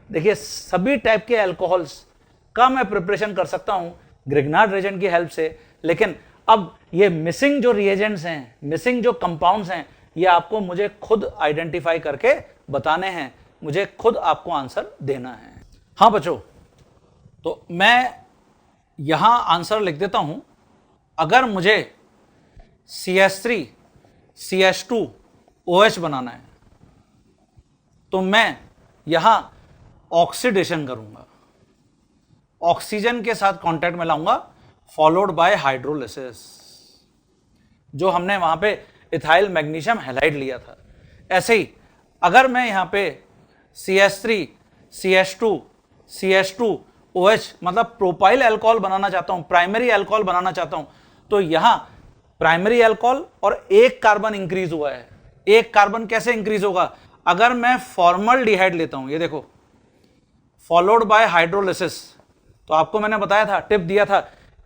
देखिए सभी टाइप के अल्कोहल्स का मैं प्रिपरेशन कर सकता हूं ग्रिग्नार्ड रिएजेंट की हेल्प से, लेकिन अब ये मिसिंग जो रिएजेंट्स हैं, मिसिंग जो कंपाउंड्स हैं, ये आपको मुझे खुद आइडेंटिफाई करके बताने हैं, मुझे खुद आपको आंसर देना है। हाँ बच्चों, तो मैं यहां आंसर लिख देता हूं। अगर मुझे CH3 CH2 OH बनाना है तो मैं यहां ऑक्सीडेशन करूंगा, ऑक्सीजन के साथ कांटेक्ट में लाऊंगा, फॉलोड बाय हाइड्रोलिसिस, जो हमने वहां पे इथाइल मैग्नीशियम हैलाइड लिया था। ऐसे ही अगर मैं यहां पे CH3 CH2 CH2 OH मतलब प्रोपाइल अल्कोहल बनाना चाहता हूं, प्राइमरी अल्कोहल बनाना चाहता हूं, तो यहां प्राइमरी अल्कोहल और 1 कार्बन इंक्रीज हुआ है। 1 कार्बन कैसे इंक्रीज होगा? अगर मैं फॉर्मल्डिहाइड लेता हूं, ये देखो फॉलोड बाय हाइड्रोलिसिस, तो आपको मैंने बताया था, टिप दिया था,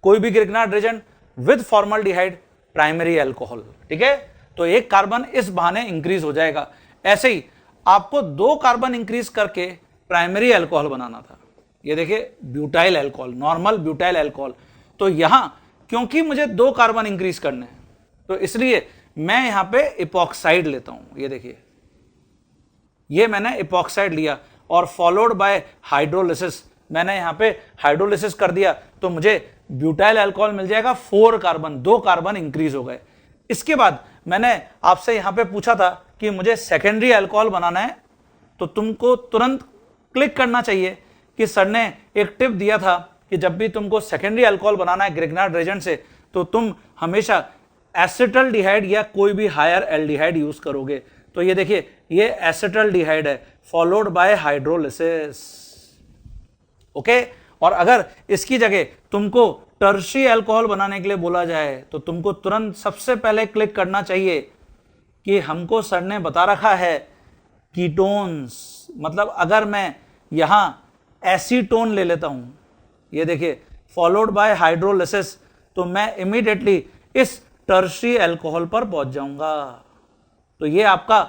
कोई भी Grignard reagent with formaldehyde primary alcohol, ठीक है, तो 1 कार्बन इस बहाने इंक्रीज हो जाएगा। ऐसे ही आपको 2 कार्बन इंक्रीज करके प्राइमरी अल्कोहल बनाना था। ये देखिए butyl alcohol, normal butyl alcohol. तो यहां क्योंकि मुझे 2 कार्बन इंक्रीज करने हैं तो इसलिए मैं यहां पे इपॉक्साइड लेता हूं। ये देखिए ये मैंने इपॉक्साइड लिया और फॉलोड बाय हाइड्रोलिसिस, मैंने यहां पे हाइड्रोलिसिस कर दिया तो मुझे ब्यूटाइल अल्कोहल मिल जाएगा। 4 कार्बन, 2 कार्बन इंक्रीज हो गए। इसके बाद मैंने आपसे यहां पे पूछा था कि मुझे सेकेंडरी अल्कोहल बनाना है, तो तुमको तुरंत क्लिक करना चाहिए कि सर ने एक टिप दिया था कि जब भी तुमको सेकेंडरी अल्कोहल बनाना है ग्रिग्नार्ड रेजेंट से तो तुम हमेशा एसिटल्डिहाइड या कोई भी हायर एल्डिहाइड यूज करोगे। तो ये देखिए ये एसिटल्डिहाइड है फॉलोड बाय हाइड्रोलिसिस। ओके, और अगर इसकी जगह तुमको टर्शियरी अल्कोहल बनाने के लिए बोला जाए तो तुमको तुरंत सबसे पहले क्लिक करना चाहिए कि हमको सर ने बता रखा है कीटोन्स, मतलब अगर मैं यहां एसीटोन ले लेता हूं, ये देखिए फॉलोड बाय हाइड्रोलिसिस, तो मैं इमीडिएटली इस टर्शियरी अल्कोहल पर पहुंच जाऊंगा। तो ये आपका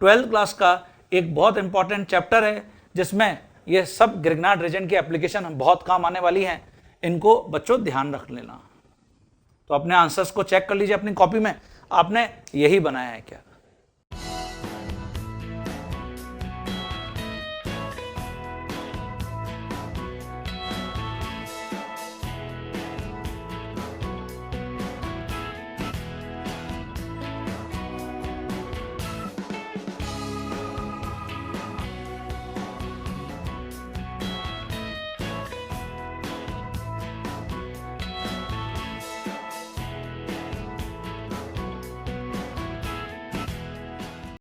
12th क्लास का एक बहुत इंपॉर्टेंट चैप्टर है जिसमें ये सब ग्रिग्नार्ड रेजेंट की एप्लीकेशन बहुत काम आने वाली हैं। इनको बच्चों ध्यान रख लेना। तो अपने आंसर्स को चेक कर लीजिए अपनी कॉपी में, आपने यही बनाया है क्या।